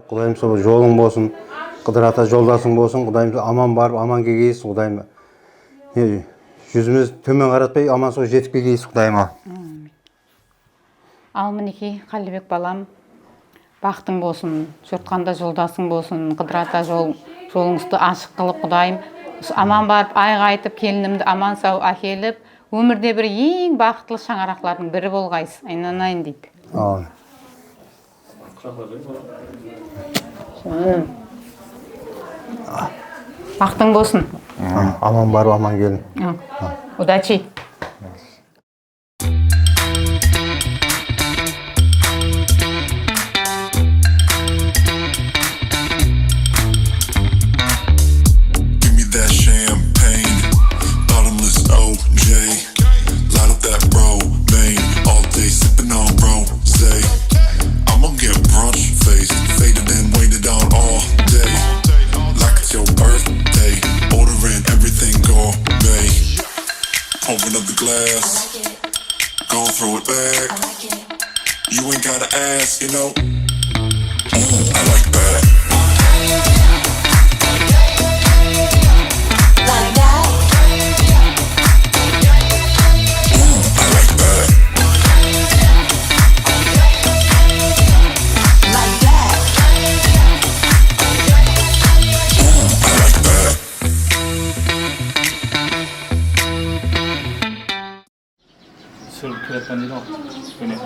Құдайым сол жолың болсын, Қыдыр ата жолдасың болсын, Құдайым аман барып, аман келгейсіз, Құдайым. Жүзіміз төмен қаратпай, аман сол жетіп келгейсіз, Құдайым. Ал мінекей, Қалибек балам, бақтың болсын, жұртқанда жолдасың болсын, Қыдыр ата жолыңызды ашық қылып, Құдайым, аман барып, айға айтып, келінімді аман сау әкеліп, өмірде бір ең бақытлы шаңырақлардың бірі болғайсыз, айналайын дейді. Бақтың болсын. Аман барып, аман келін. Удачи. Open up the glass, go throw it back. You ain't gotta ask, you know. I like that. Like that. I like that. Like that. I like that. 술 그랬던 일 없어. 그냥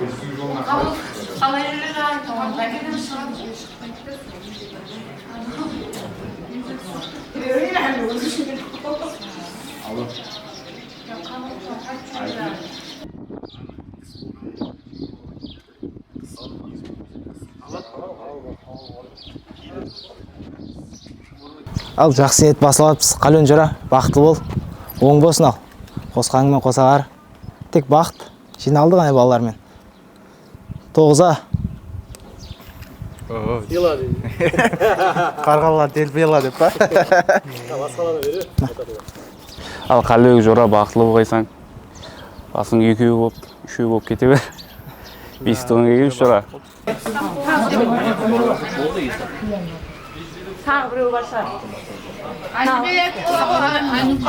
Ал жақсы ниет басылаппыз. Қален жора, бақытты бол. Оң болсын ал. Қосқаныңмен қосағар. Тек бақыт. Жиналды ғана балалармен. 9-а. Ела дейді. Қарғалар делпела деп па? Басқаланы бере. Ал Қалибек жора бақытлы болғайсаң. Басың 2 болып, 3 болып кете бер. Бестігін келгенш жора. Тағы біреу барса. Айныбек, айнып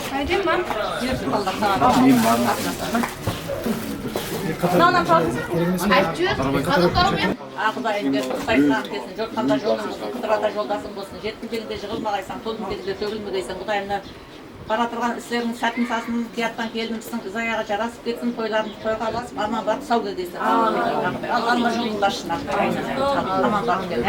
Қайден ма? Құдайым деп құттайсың десін, жұртқанда жолың болсын, Қыдыр ата жолдасың болсын, жеттің келінде жығылмағайсың, толдың келінде төгілмегейсің, Құдайымны бара тұрған істерің сәтін сасын, қияттан келдімсің, қыз аяғы жарасып кетсін, тойларыңды тойға басып, аман барып сау келгейсің. Алланың жолын басшына. Аман барып кел.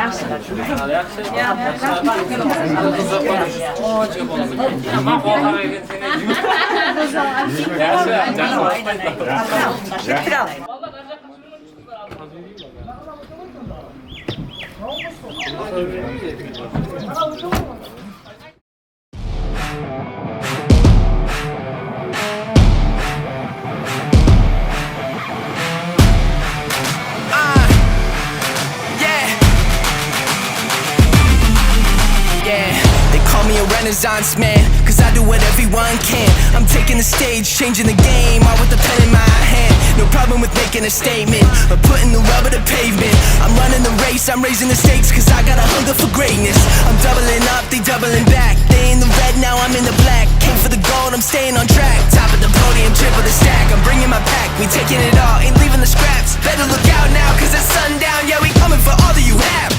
Renaissance man, cause I do what everyone can. I'm taking the stage, changing the game, all with the pen in my hand. No problem with making a statement, or putting the rubber to pavement. I'm running the race, I'm raising the stakes, cause I got a hunger for greatness. I'm doubling up, they doubling back. They in the red, now I'm in the black. Came for the gold, I'm staying on track. Top of the podium, triple the stack. I'm bringing my pack, we taking it all, ain't leaving the scraps. Better look out now, cause it's sundown, yeah, we coming for all that you have.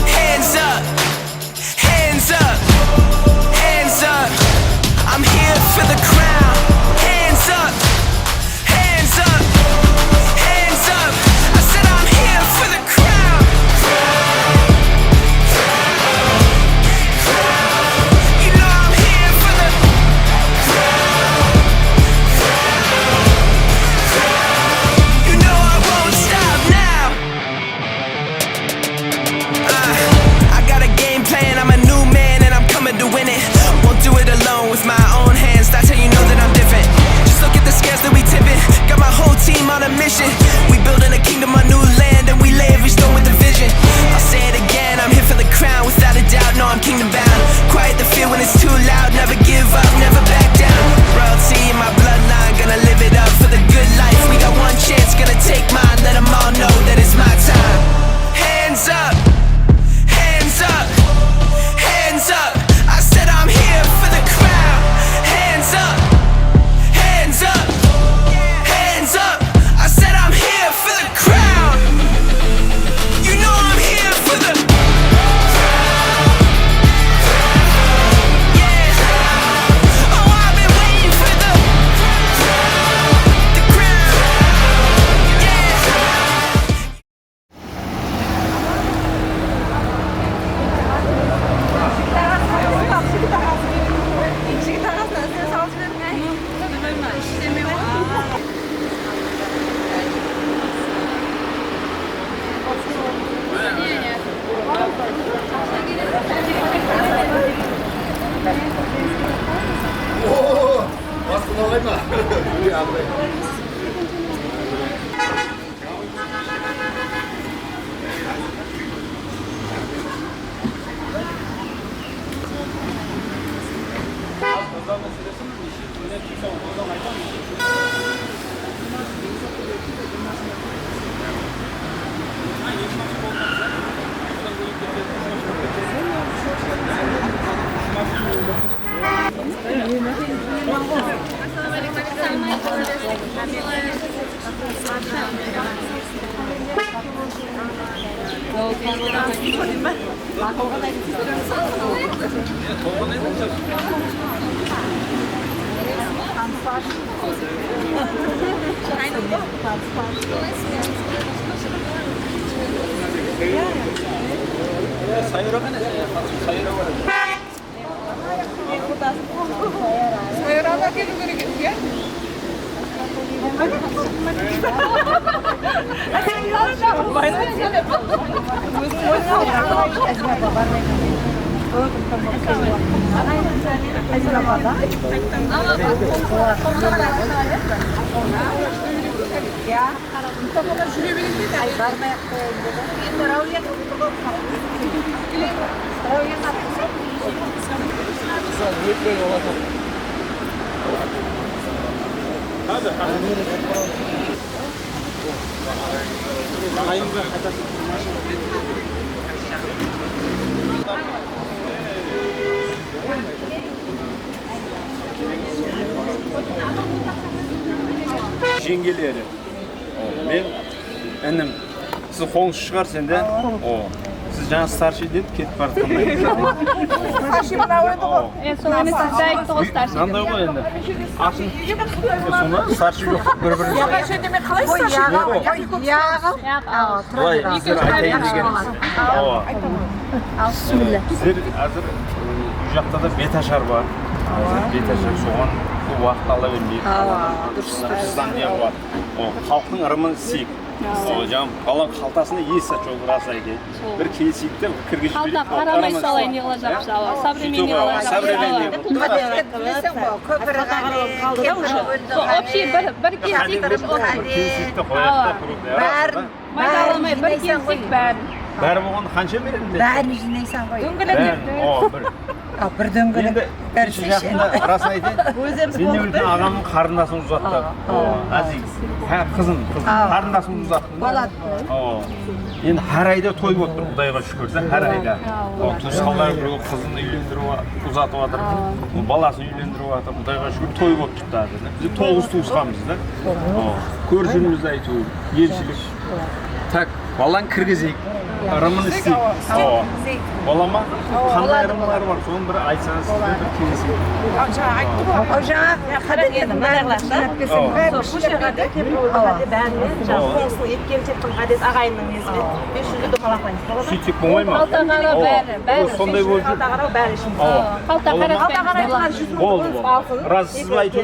Hands up, hands up, hands up. I'm here for the crown. Hands up, hands up, hands up. I said I'm here for the crown. You know I'm here for the crown. Жеңгелері. Мен інім. Сіз қолыңыз шығар сенде. Сіз жаңа старший дедіп кетіп бара жатқандай. Старший мына ойды ғой. Соны сіз айтты ғой старший. Қандай ғой енді? Ашын. Сонда старший жоқ бір-бірін. Яға сөйлеме қалай старший? Яға. Былай, сіздер айтайын дегеніңіз. Сіздер әзір үй жақта да беташар бар. Беташар соған көп уақыт ала бермейді. Сыздан не бар. Халықтың ырымын істейік. Жаңа баланың қалтасына ес çok рас айтайын. Bir келісейік те кіргізіп берейік. Қалта қарамай салайын не қылажақ мысалы. Современный қылажақ. Современный. Общий бір келісейік те қояқ та. Майдаламай бір келсек бәрін. Бәрі болғанда қанша беремін? Бәрін жинайсың ғой. Дөңгелек. Bir дөңгелек. Кеше жақында расын айтайын. Мен өлген ағамның қарындасын ұзатты. Әзиз. Қызын қарындасын ұзаттым. Енді әр айда той болып тұр, Құдайға шүкір, әр айда. Туысқандар біреу қызын үйлендіріп ұзатып жатыр. Баласын үйлендіріп жатыр. Құдайға шүкір той болып тұр да. Біз 9 туысқанбыз да. Көршімізді айту, елшілік. Так, баланы кіргізейік. Ырымын істейік. Бола ма? Қандай ырымдар бар? Соның бір айтсаңыз сізден бір келесейік. Жаңа айтты ғой. О жаңа қадетінің бәрін түсініппесің. Бұл жерге бәрін жаңағы еткемтектің қадет ағайынның несімен 500-ді қалақлаймыз. Сөйтсек болмай ма? Қалта қара бәрі. Сондай болып жүр. Қалта қара бәрі үшін. Қалта қаратпаймыз. Болды. Разысыз ба айту?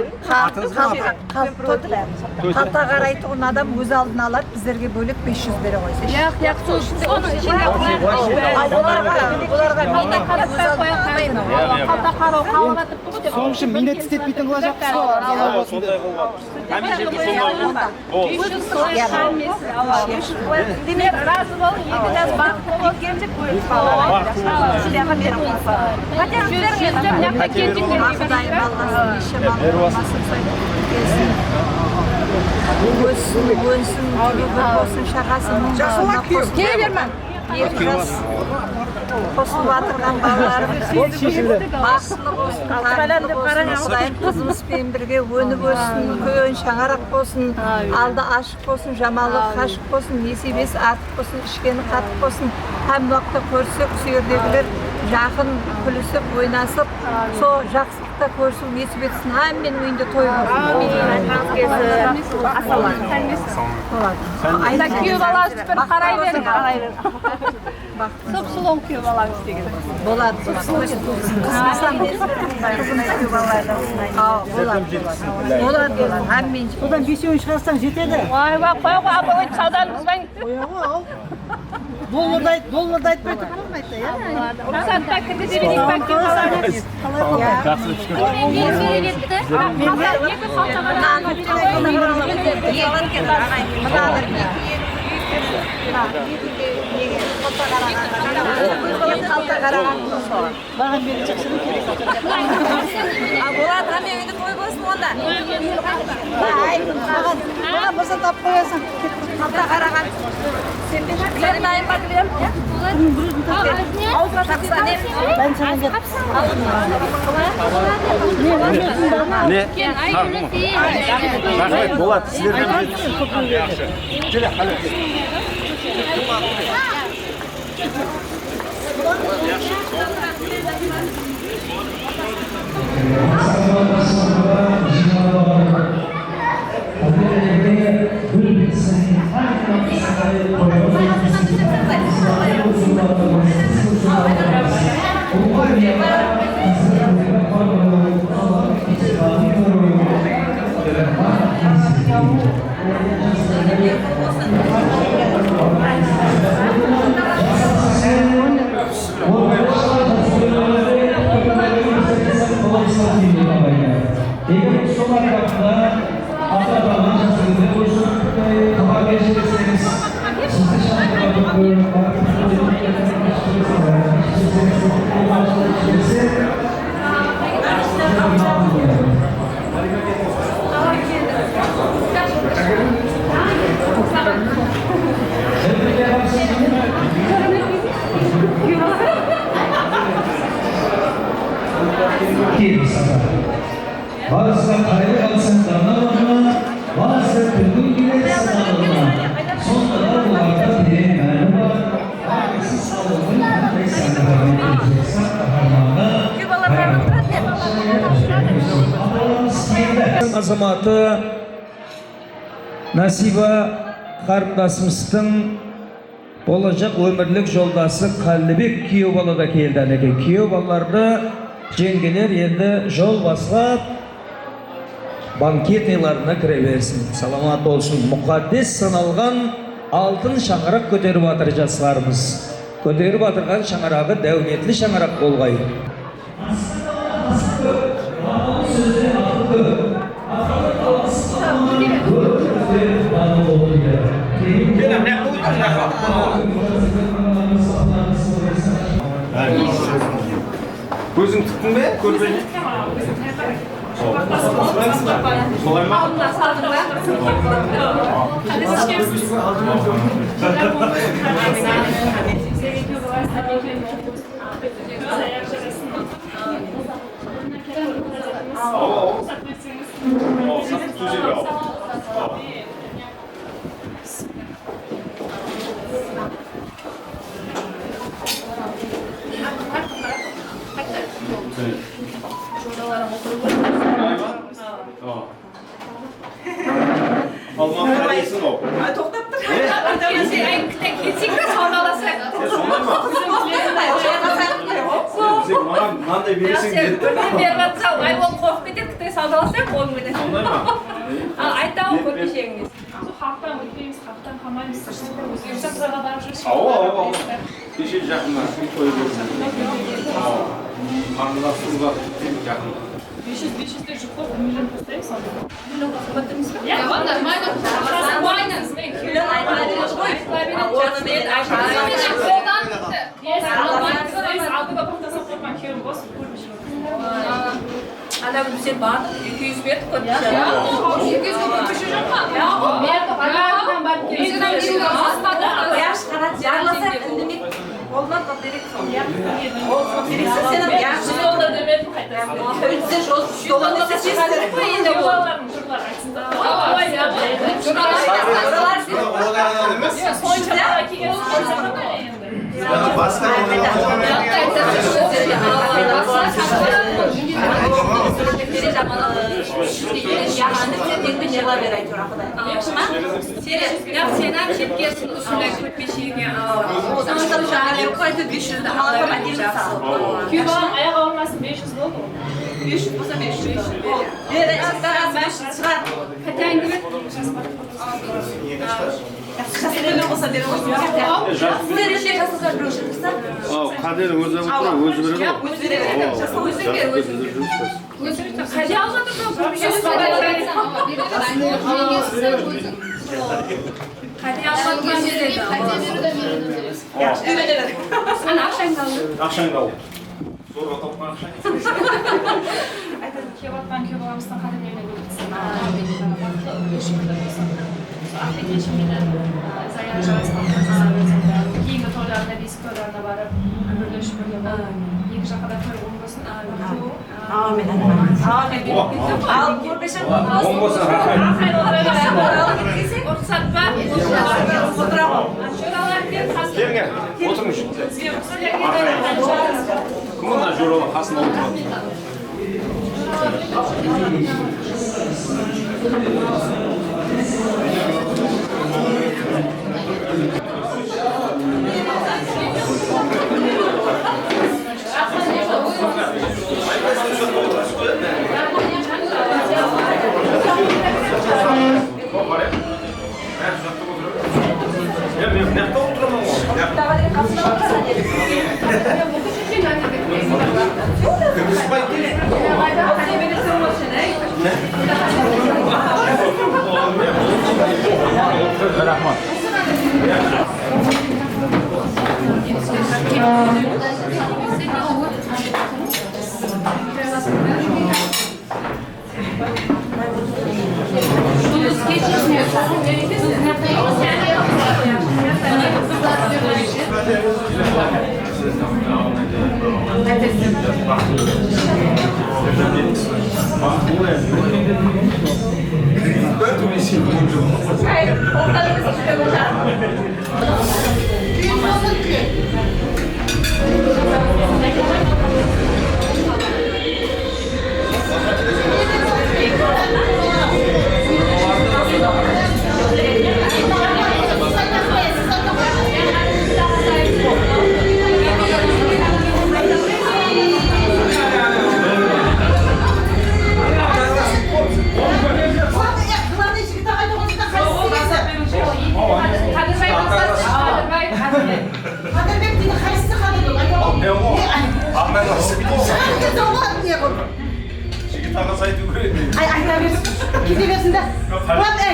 Қалта қарайтығын адам өз алдына алады, біздерге бөлек 500 бере қойса. Яқ, соның ішінде қалта қарау қалғатып тұр деп. Соның үшін минет істетпейтін қылажақ қысқа. Сондай қылып. Демек, разы бол, екіден бақыты бол, кемдік бөліп Өссін, болсын, шағасын, қосылып атырған балаларымыз бақытлы болсын, қараңды болсын, қызымызбен бірге өніп өссін, көйін шаңарақ болсын, алды ашық болсын, жамалы қашық болсын, несібесі артық болсын, ішкені қатық болсын, һәм уақытта көрсек, сүйердегілер жақын күлісіп, ойнасып, сол жақсылықта көрсіп, несіп етсін, һәммен үйінде той Айда күйеу балаңыз бір қарай берің. Сұп-сұлың күйеу балаңыз деген. Болады. Болады. Һәммен. Одан 5-өн шығарсаң жетеді. Ой, қой, апа, ой, сауданыңызбен. долларды айтпай тұрып болмайды иә. Рұқсат па кірді деп едік па кім Маған беріп жақсының керек. Болат, үйді той болсын онда. Маған болса тап қоясың. Қалта қараған. Сен дайын ба білем? Ауызға тақса не? Ben sana gel. Не? Рахмет, Болат, сіздерден Келе, қалай. Bazı kaydı kalsın damlarına, bazı kırgın bile sınavına. Sonunda bu arada bir merhaba, herkesi sağlıklı ve sanırım edeceksen kahramanı. Azamаты Насиба қарындасымыздың болашақ өмірлік жолдасы Қалыбек күйеу балада келді екен. Күйеу балаларды жеңгелер енді жол баслап банкетныйларына кіре берсін. Саламат болсын. Мұқаддес саналған алтын шаңырақ көтеріп жатыр жастарымыз. Көтеріп жатырған шаңырағы дәулетлі шаңырақ болғай. Көзің түттің бе? Көрбей. Солай ма? Alman kardeşsin o. Тоқтап тұр. Кетсек те саудаласақ. Сондай ма? Сен маған мынандай бересің деді. Беріп жатса, ай ол қорқып кетеді, кітке саудаласақ қолыңменен. Сондай ма? Айтамын көрпешегіңіз. Хақтан өтпейміз, хақтан қалмаймыз. Юрсақсаға барып жүрсіз. Ау. Кеше жақында той болсын. Қарындасыңызға жақын. 500-500 жүк қой, 1 миллион поставим сонда. Ja, нормально. Миллион айтыла береді ғой. Орнымен Алдыға бақтасақ қойған күйеуім болсын, көрмеші болсын. Ана күні сен бардың, 200 берді көрмеші. 200 көрпеше жоқ ма? Яш қарат жарласақ үндемек. Olmaz da direkt son. Olsun direkt sen al. Ya Жүз доллар демедім қайта. Önce жол dolanı seçiyorsun. Жобаларым жырлар айтсында. Сойчаға келген сойчаға енді. Басқа Сенен кеткесін ұсындай көрпешеге Күй балам аяқ ауырмасын 500 болды ғой. 500 болса 500. Хотя әңгіме. болса беріп отырсыз. Сіздер іште жасасар біреу шықса? Қадер өзі береді. Өзі береді. Қайда алып жатырсың? Ақшаңды ал. Зорға тапқан ақшаң. Кеватқан күйеу баламыздың қадірлеріне көмектесін. Ахмет Ешімменен Заяр жарасынан кейінгі тойларына, бесік тойларына барып, бірлесіп бірге болып, екі жаққа да той оң болсын. Amin. Al көрпешін. Оң болсын, рахмет. Рұқсат бар. Келіңе, отырыңыз. Кім мына жоралы қасында отырады?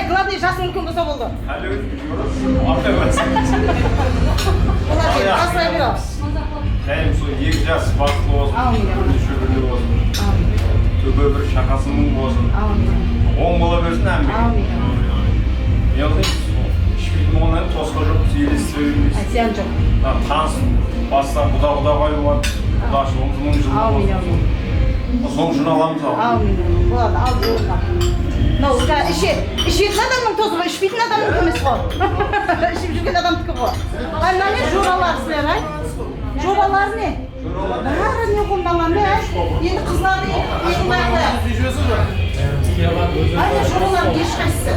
Главный жасы үлкен болса болды. Дәйім сол екі жас бақытлы болсын, шүбірлі болсын, төбе бір шақасы мұң болсын, оң бола берсін әмбек. Яғни, ішпейтін оңнан тосқа жоқ, сейлестіре бермейсін. Сен жоқ. Танысын, баста құда қайы болады, құдашы 10 мың жылы болсын. Соң үшін аламыз ал. Болады, ал болған. ішетін адамның тозы ғой, ішпейтін адамның емес қой. Ішіп жүрген адамдікі ғой. Мына не жоралар сілер, ай? Жоралар не? Бәрі не қолданған бе, ай? Енді қызларды ең бәрді. Айна жоралар ешқайсысы.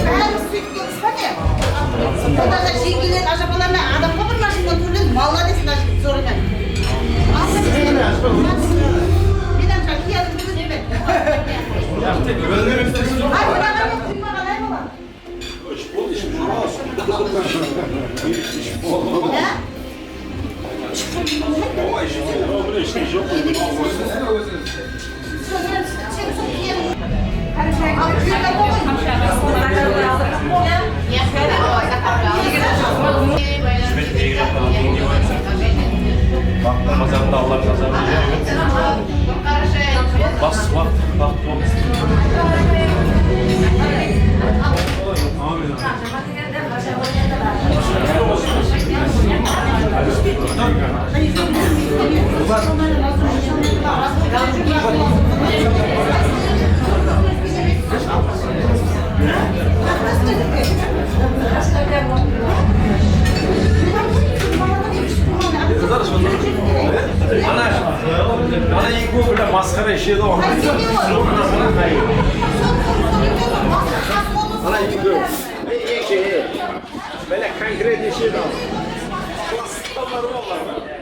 Бәрі сөйткен іс па не? Онда да жеңгелер, ажапаларына адамға бір машиндан көрген малға десін ажып зорымен. Pazarda Allah pazarda bas bak Ana ilk o bile maskara işi de o. Ana ilk o. İlk şey. Böyle konkret işi de o. Klasmanlar vallahi.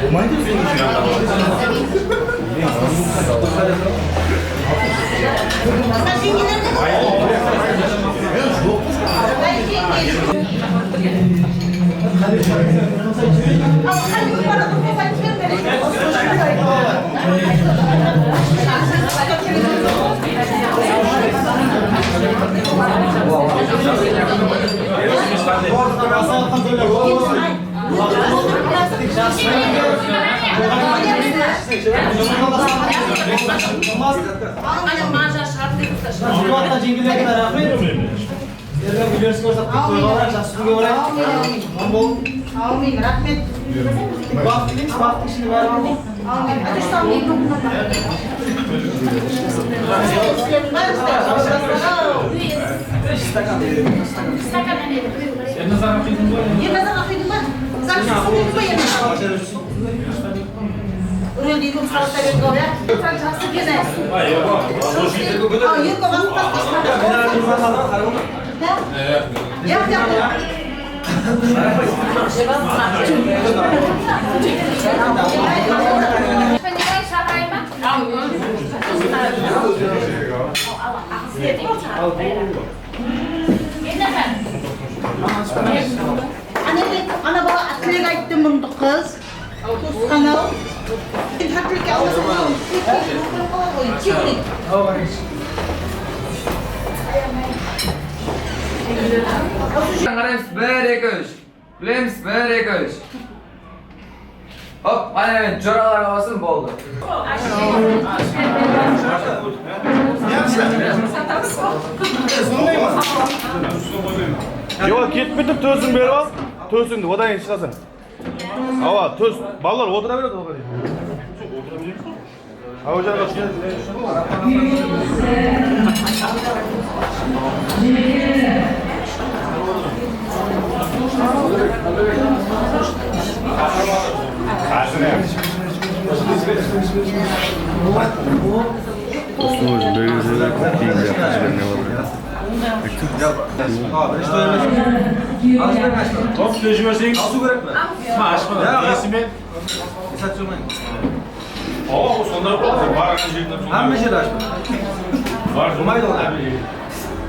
Olmaydı mı senin için? Amin, rahmet. Bak işini ver. Amin. Hadi İstanbul'da. Yemezden afiydim ben. Zaten bu yemez. Oraya değil mi? Salata verin oraya. Sen çarşı gene. Hayır, yok. Hayır, babam yap. Ana baba aklına gittim bunu kız. Kanal. Haklık almasın. Çiğlik. Bilemiz bir hop, ana coralar olsun boldu. Yok ketmedip tösün berip al. Tösüngdü odan keyin çıkasan. Ava tös ballar oturaveradi o kadar. Ava jana Dostumuz böyle şeyler keyifli yapıcılar ne var? Hop tecrübesiniz. Nasıl gerek mi? Açma. Resmi. O sonda var akıcıydı. Hem şey açma. Var. Olmaydı o.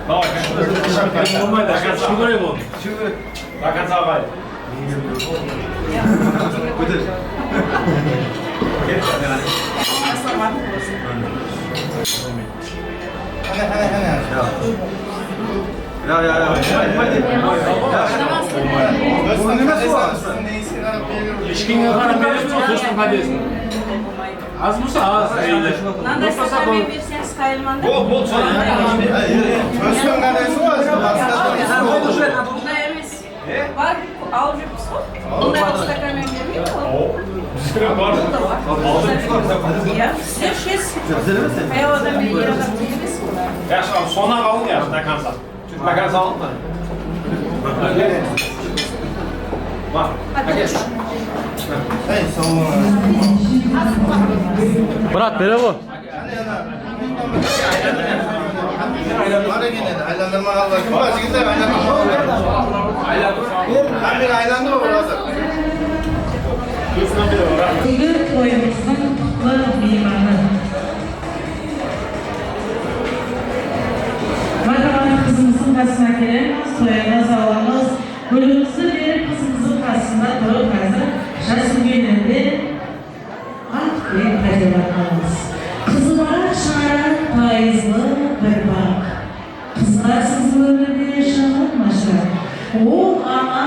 Tamam. Olmaydı. Şu böyle bu. Şu. Bakın sabah. Budur. Ya. İşkin kadar benim dostum kardeşim. Az mı az? Nanda sen bir ses kayılmanda. Bol sana. Dostum kardeşim var. Bunda emis. Var alıcı mısın? Bunda istakan önemli mi? Sıkıntı var. Ya, ses. Hayır o da bir yere bakıyoruz. Ya sona kalın ya. Takansa. Çünkü takansa alın mı? Bak. Hey, savunma. Murat, merhaba. Aylandırma kaldı. Kim var? Çıkın da aylandırma. Ben bir aylandırma burası. Kılık toyumuzun kutlu mimarı. Makaman kızımızın kasına gelen soyana zavalımız, gülümsü bir kızımızın kasında doğru kazı, şaşın günlerinde ak bir kacalarımız. Kızılar şaran faizli bir bak. Kızlar sızılırdı yaşanır maşar. O ama,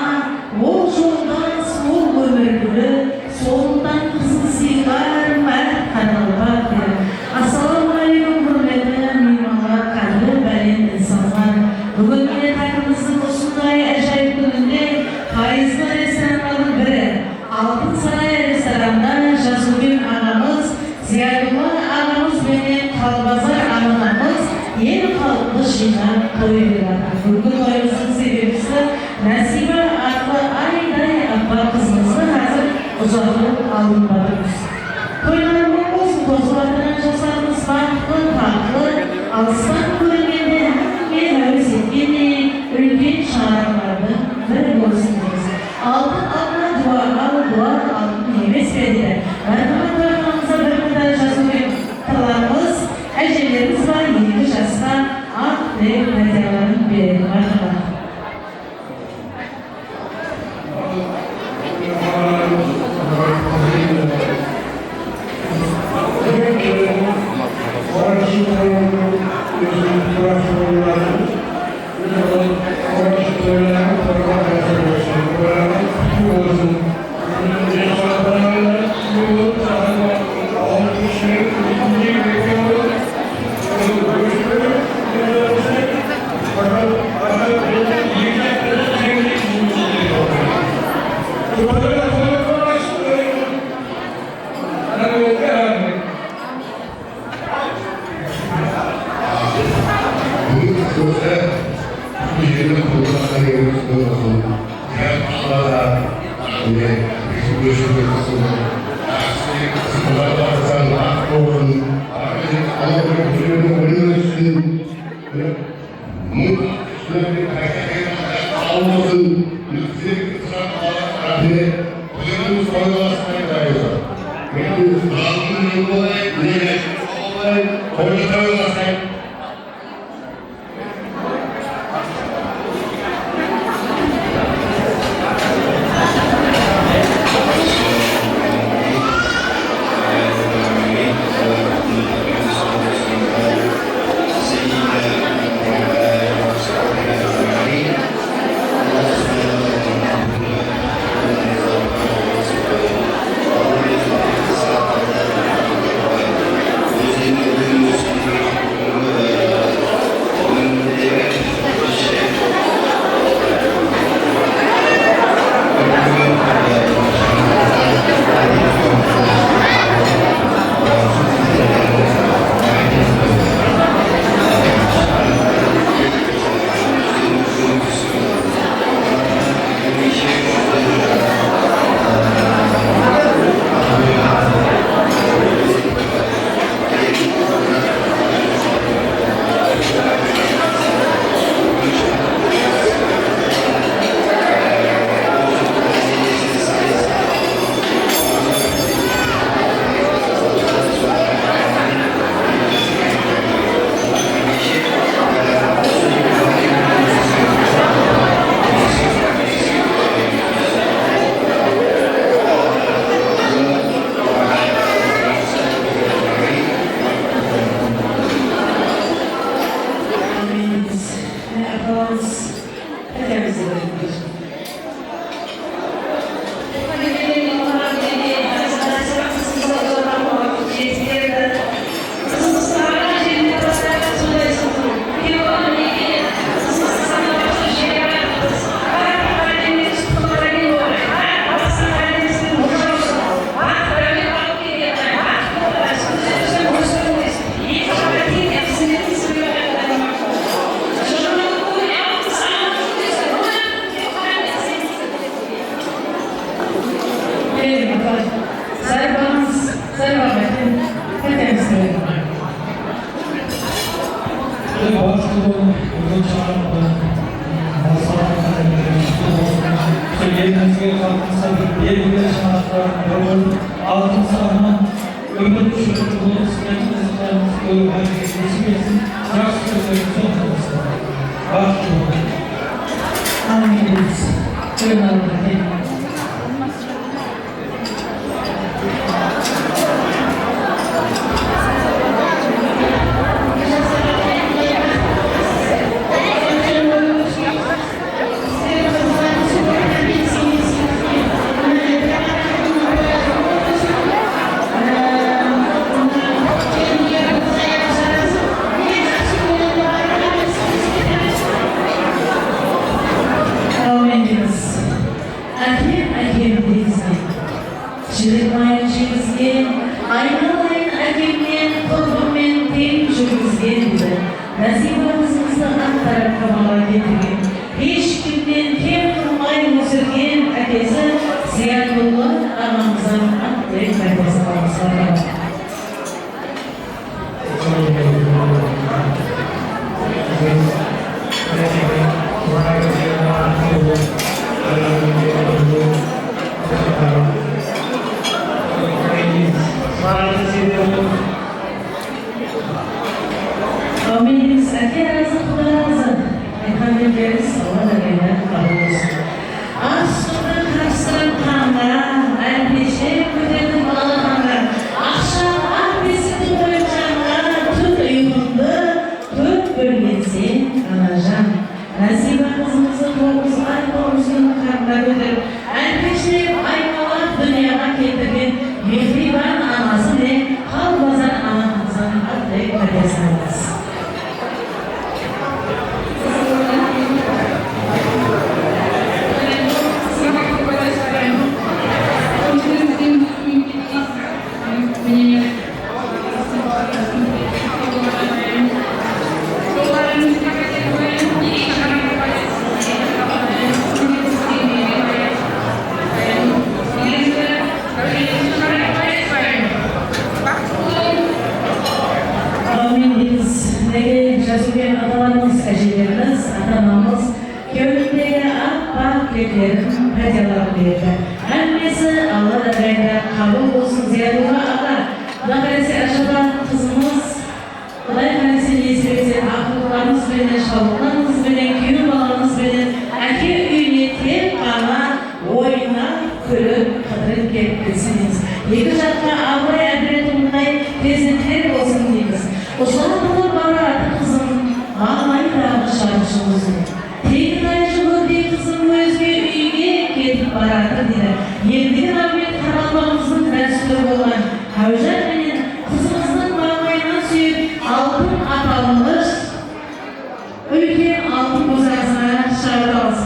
o yoldan sol ömürlü, solundan kızıl sigar, mert kanallar der. Assalamu alaikum hürmetli mimarlar, kadri belen insanlar. Bugün milletimizin usunday acayip gününde faizli restoranların biri. Altın Saray restoranında Jasugül anamız, Ziyadullah anamız ve Kalbazar anamız yeni halklı şinan koyuyorlar. Bugün oyunuzun sebebisi Nasibe adlı Ayday Akbar kızımızın hazır uzaklık alınmadınız. Koyularımın olsun kozularından жасарымыз farklı, alыстан көргенде мен әуес еткендей үлкен шаңырақтардың бірі болсын дейміз. Алтын алдына дуа алтын емес пе деді. Байқаған тойғанымызда бір мыңдай жасөспірім қыздарымыз, әжелеріміз бар 2 жасқа ақ тілек мәдияларын береді. әжелерimiz, ата-анамыз кеудемдегі аппақ тілектерін пайдаланып берді. Әңгімесі Алла дайында қабыл болсын. Зиядулла аға, Құдай қаласа Ашаба қызымыз, Құдай қаласа несібесе ақылдарыңызбенен, шалғыларыңызбенен, күйеу балаңызбенен әке үйіне тек қана ойнап, күліп, қыдырып келіп келсеңіз. Екі жаққа абырой әділетіңдей перзенттер болсын дейміз. Осылар болып барады қызым, маңайдағы шаршыңызды. Тегін айшығырдей қызым өзге үйге кетіп барады дейді. Ендігі рахмет қаралмамыздың дәстүрі болған Әужан менен қызымыздың маңайынан сүйіп алтын аталмыш үлкен алтын босағасына шығарып алыңыз.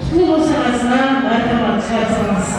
Құтты босағасына батырмат шығарсаңыз.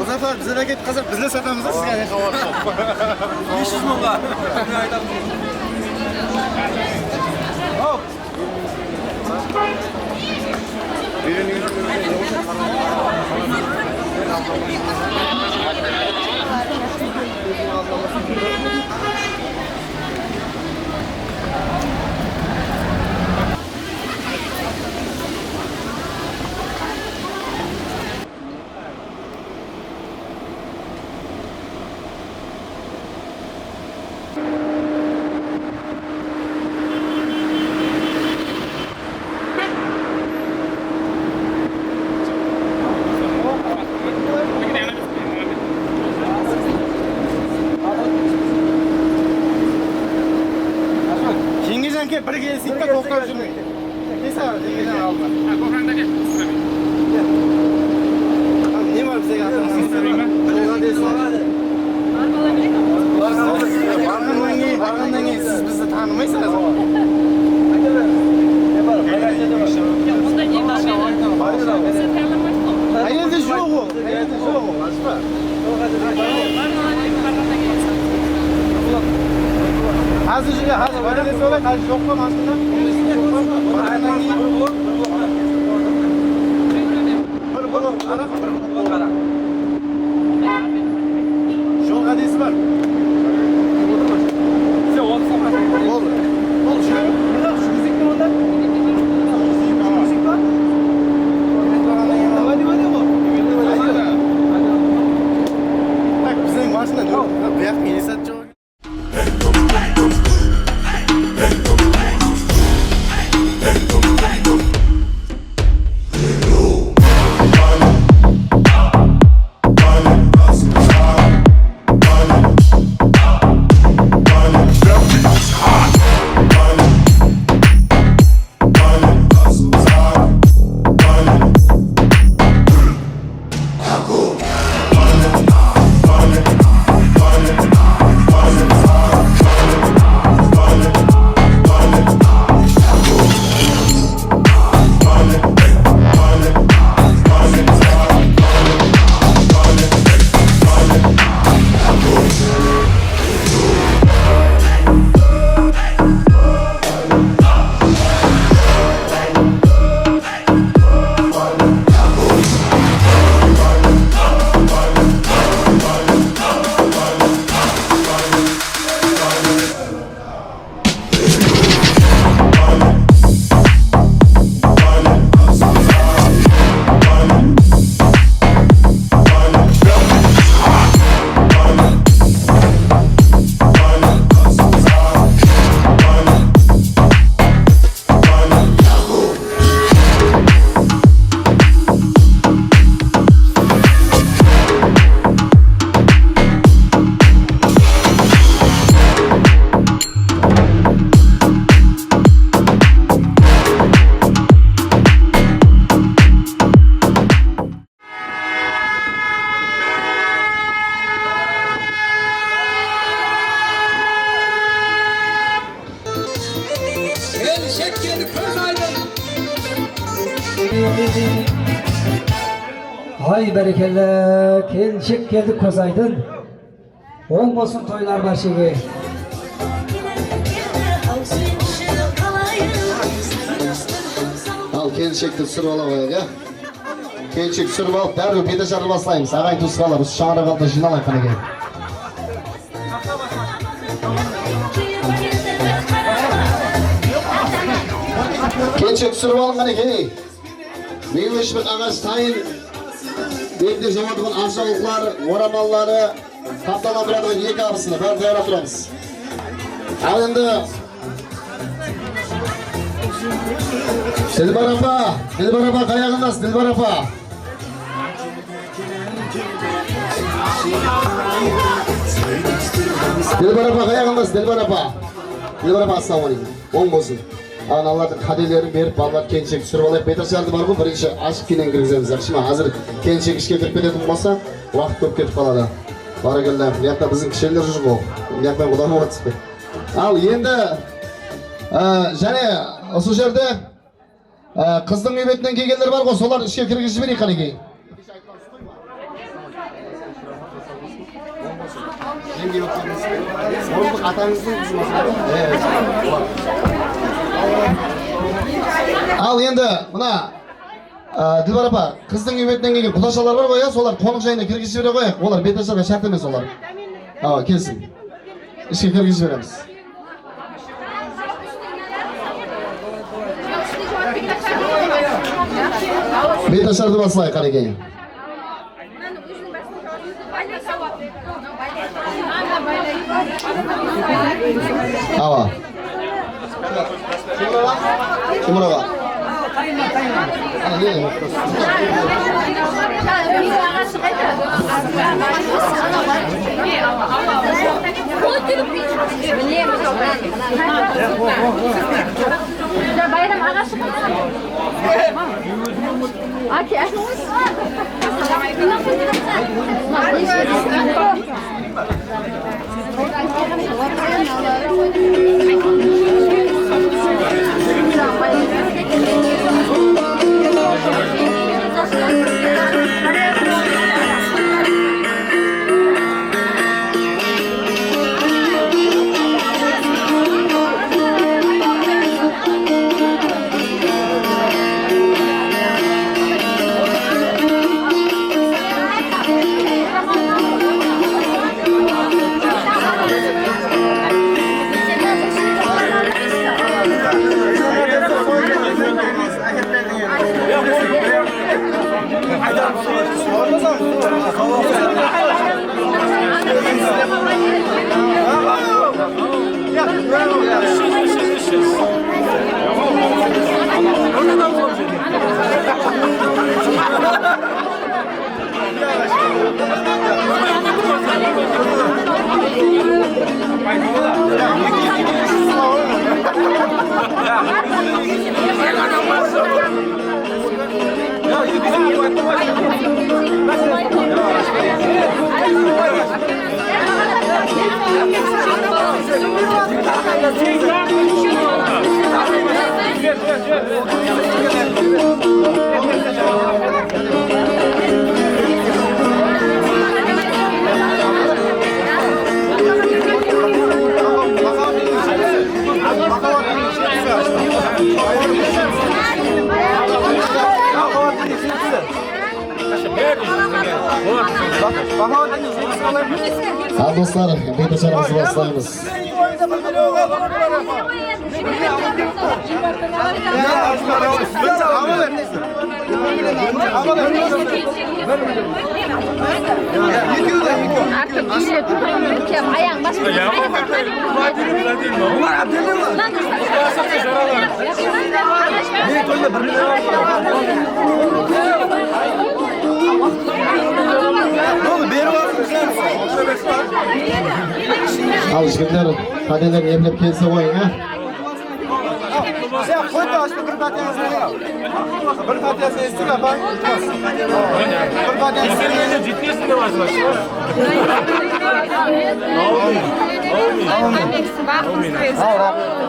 Muzaffar bizlarga ketib qolsa bizlar sotamiz sizga ne xabar yo'q. 500 mingga. Hop. Yengizdan kelib bir kelsinda qo'rqib yurmang. Nesa, yengizdan olma. Ha, qo'rqanda kel. Ne var bize yaptığınız? Bargandan keyin siz bizni tanimaysizlar. Qayerda shu u? Qayerda shu u? Hozir juda hozir baranga so'la qaysi yo'qmi mashina? Bargandan keyin Şol hadisi var. Size olsa mı? Oldu. Oldu. Şu müzik mi onda? Müzik var. Hadi hadi o. Bak bizim başında dur. Bırak beni satacak. Hay berekelle, kelişip geldik Kozaydın. Olmasın toylar başıge. Al kelişekti sürüp alayım ya. Kelişek sürüp alıp derdi bir de şarkı baslayayım. Ağay tuz kalırız. Şanrı kaldı jinalayım kana gel. Kelişek sürüp alın kana gel. Benim işimin ağaç tayin. Bekle zamanımın afşalıklar, oramalları, kaptalan biradığın yek abısını ben tayara turamız. Al endi. Dilbar apa kayağındasın Dilbar apa. Dilbar apa kayağındasın Dilbar apa. Dilbar apa assalamu alaikum. Oң болсын. Аналардың каделерін беріп, балалар келіншек түсіріп алайық. Беташарды бар ғой, бірінші ашып кейіннен кіргіземіз. Жақшыма, қазір келіншек ішке кіріп кететін болса, уақыт көп кетіп қалады. Баракалла. Бұяқта біздің кішелер жүр ғой. Бұяқпен құда болатсыз. Ал енді және осы жерде қыздың үй бетінен келгендер бар ғой, солар ішке кіргізіп жіберейік қанекей. Yenge yok dediniz. Sorumluluk atanızın kızı. Evet. Al endi mına Dilbar apa, kыздың үйбетінен келген құдашалар бар ғой, солар қонақ жайына кіргізіп бере қояйық. Олар беташарға шарт емес олар. Келсін. Ішке кіргізіп береміз. Беташарды басылайық қарекей. Ава. Kim oraga? Bayram ağası mı? Aki, Al dostlar, betaşarımızı başlayımız. Al işgimler, kadeler emlep kelse koyun ha. Sen koy da açma bir katiyasını ya. Bir katiyasını istik apa? Bir katiyasını istik. Ciddiyesin de varsa.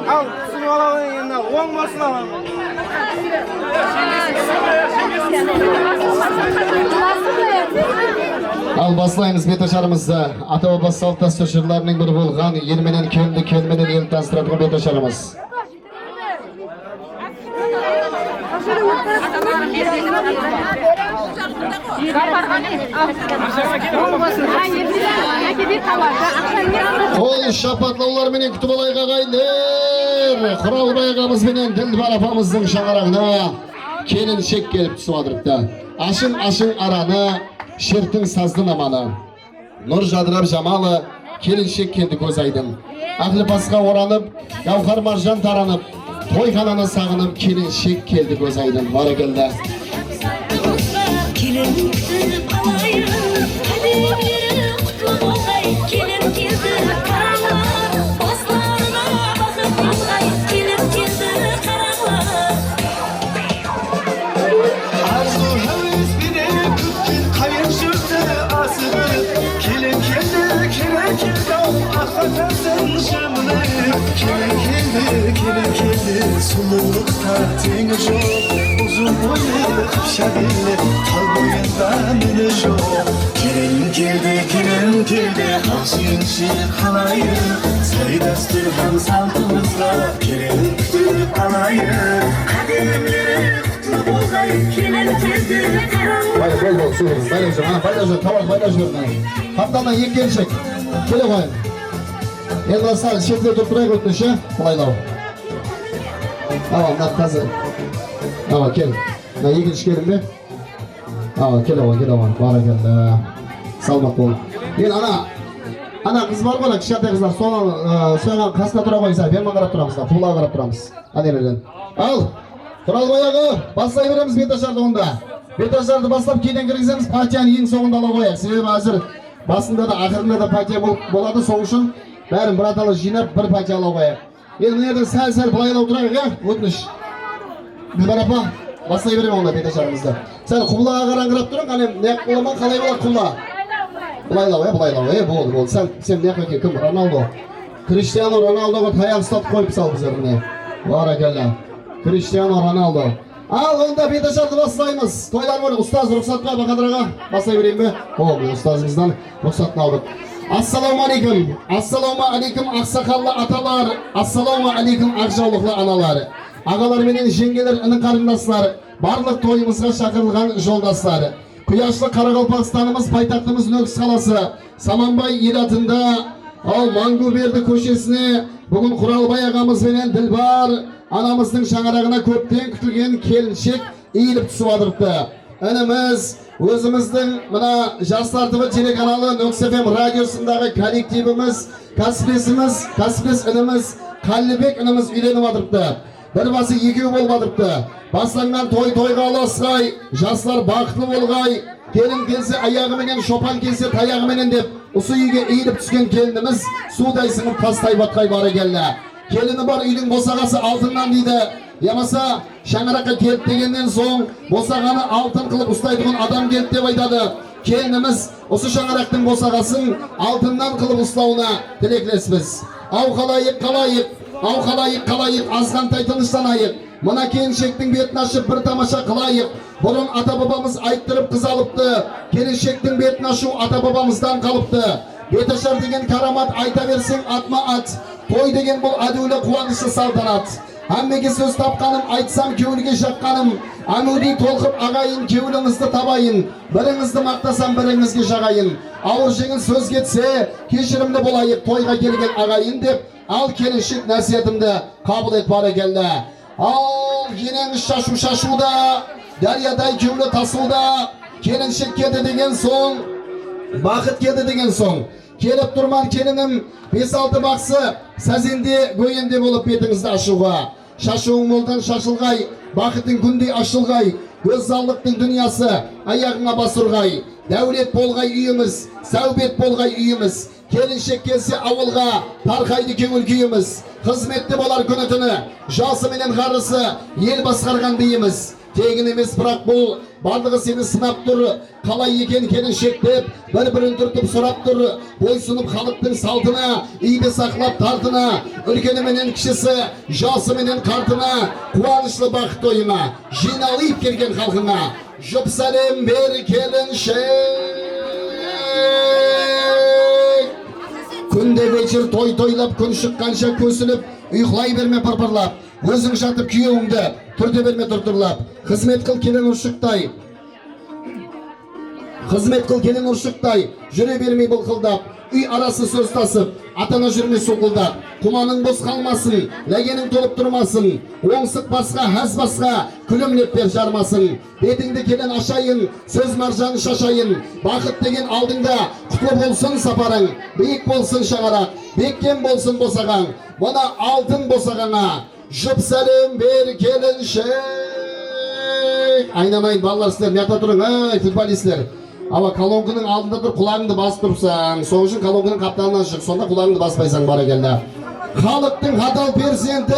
Al, şunu alalım yanına. 10 basın alalım. Al baslayınız betaşarımızda. Ata-baba salt dasturlarının biri bolgan, yermenen keldi, kelmenen el tanıştıradigan betaşarımız. Ol şapatlalar menen kütüp alayık agaylar. Kuralbay agamız menen Dilbar apamыздың şаңaragına kelinşek gelip түсіп атырыпты. Ашын араны, шерттің саздын аманы. Нұр жадырап жамалы, келіншек келді көз айдын. Ақлы басқа оранып, гауһар маржан таранып, тойхананы сағынып, келіншек келді көз айдын. Бары келді. Sululukta teni yok, uzun boylu, şabilli, tal boyunda mini yok. Келін келді Алшыншы қалайық Сай дәстүр һәм салтымызға Келін күтіп алайық Қадірлері құтлы болғай Келін келді Бол, сүйіріңіз. Байлажыр, тауар байлажыр. Қаптана екі келіншек. Келе қойын. Енді сәл шетінде тұрып тұрайық өтініші. Бұлайлау. Мына қазір. Кел. Екінші келін бе? Келе қойын. Бара келді. Салмақ бол. Ана қыз бар ғой, кішкентай қыздар. Соған қасына тұра қойса, бермен қарап тұрамыз. Пұлға қарап тұрамыз. Әнерден. Ал. Тұрал баяғы. Бастай береміз беташарды онда. Беташарды бастап кейден кіргіземіз. Партияны ең соңында ала қояйық. Себебі әзір басында да ақырында да партия болады. Соң үшін бәрін бір аталы жинап бір партия ала қояйық. Енді мына сәл былайлау тұрайық, өтініш. Ділбар апа, бастай берем онда беташарымызды. Сәл құбылаға қараңғырап тұрың, қане неқ боламан қалай болады құбыла? Бұлайлау, болды. Сен неқ өте кім? Роналдо. Криштиану Роналдоға таяқ ұстап қойып сал біздер міне. Бара келді. Криштиану Роналдо. Ал, онда беташарды бастаймыз. Тойлар бөлі, ұстаз рұқсат қой бақадыраға. Бастай берейін бе? Мен ұстазымыздан рұқсатын алдық. Ассаламу алейкум ақсақаллы аталар. Ассаламу алейкум ақжаулықлы аналар. Ағалар менен жеңгелер, іні қарындаслар. Барлық тойымызға шақырылған жолдастар. Құяшлы Қарақалпақстанымыз, пайтақтымыз Нөкіс қаласы. Саманбай ел атында, ал Мангуберді көшесіне бүгін Құралбай ағамыз бенен Ділбар анамыздың шаңырағына көптен күтілген келіншек иіліп түсіп адырыпты. Ініміз, өзіміздің мына Жастар ТВ телеканалы Нөкіс ФМ радиосындағы коллективіміз, кәсіптес ініміз, Қаллыбек ініміз үйленіп адырыпты. Бір басы екеу болып адырыпты. Басланған тойға аласқай, жастар бақытлы болғай, келін келсе аяғыменен, шопан келсе таяғыменен деп, ұсы үйге иіліп түскен келініміз судай сыңып тастай батқай бары келді. Келіні бар үйдің босағасы алтыннан дейді. Ямаса шаңыраққа келіп дегеннен соң босағаны алтын қылып ұстайтын адам келіп деп айтады. Келініміз осы шаңырақтың босағасын алтыннан қылып ұстауына тілектеспіз. Ау қалайық, азғантай тыныштанайық. Мына келіншектің бетін ашып бір тамаша қылайық. Бұрын ата-бабамыз айттырып қыз алыпты. Келіншектің бетін ашу ата-бабамыздан қалыпты. Беташар деген карамат, айта берсең атма ат. Той деген бұл әдеулі қуанышы салтанат. Әммеге сөз тапқаным, айтсам кеуілге жаққаным. Әмуди толқып ағайын, кеуіліңізді табайын. Біріңізді мақтасам, біріңізге жағайын. Ауыр жеңіл сөз кетсе, кешірімді болайық, тойға келген ағайын деп, ал келіншек нәсиетімді қабыл ет бары келді. Ал енеңіз шашуда, дариядай кеуілі тасуда, келіншек кеді деген соң, бақыт кеді деген соң. Келіп тұрман келінім, 5-6 бақсы, сәзенде, гөйенде болып бетіңізді ашуға. Шашуың молдан шашылғай, бақытың күндей ашылғай, көз заллықтың дүниясы аяғыңа басырғай. Дәулет болғай үйіміз, сәубет болғай үйіміз. Келіншек келсе ауылға, тарқайды кеңіл күйіміз. Қызметті болар күні түні, жасы менен қарысы, ел басқарған бейіміз. Тегін емес бірақ бұл, барлығы сені сынап тұр. Қалай екен келіншек деп, бір-бірін түртіп сұрап тұр. Бойсынып халықтың салтына, иді сақлап тартына. Үлкені менен кішісі, жасы менен қартына. Қуанышлы бақыт тойына, жиналып келген халқына. Жұп сәлем бер келіншек. Күнде вечер той-тойлап, күн шыққанша көсіліп, ұйқылай берме парпарлап. Өзің жатып күйеуіңді, түрде берме тұртырлап. Қызмет қыл келін ұршықтай, жүре бермей бұлқылдап. Үй арасы сөз тасып, атана жүрме соқылдап. Құманың бос қалмасын, ләгенің толып тұрмасын. Оңсық басқа, әз басқа, күлімлеп бер жармасын. Бетіңді келін ашайын, сөз маржаны шашайын. Бақыт деген алдыңда, құтлы болсын сапарың. Биік болсын шаңарақ, беккен болсын босағаң. Бұна алтын босағаңа, жұп сәлем бер келіншек. Айнамайын балалар сілер, мияқта тұрың, футболистлер. Ава колонканың алдында тұр, құлағыңды басып тұрсаң, соң үшін колонканың қапталынан шық, сонда құлағыңды баспайсаң бары келді. Халықтың қатал перзенті,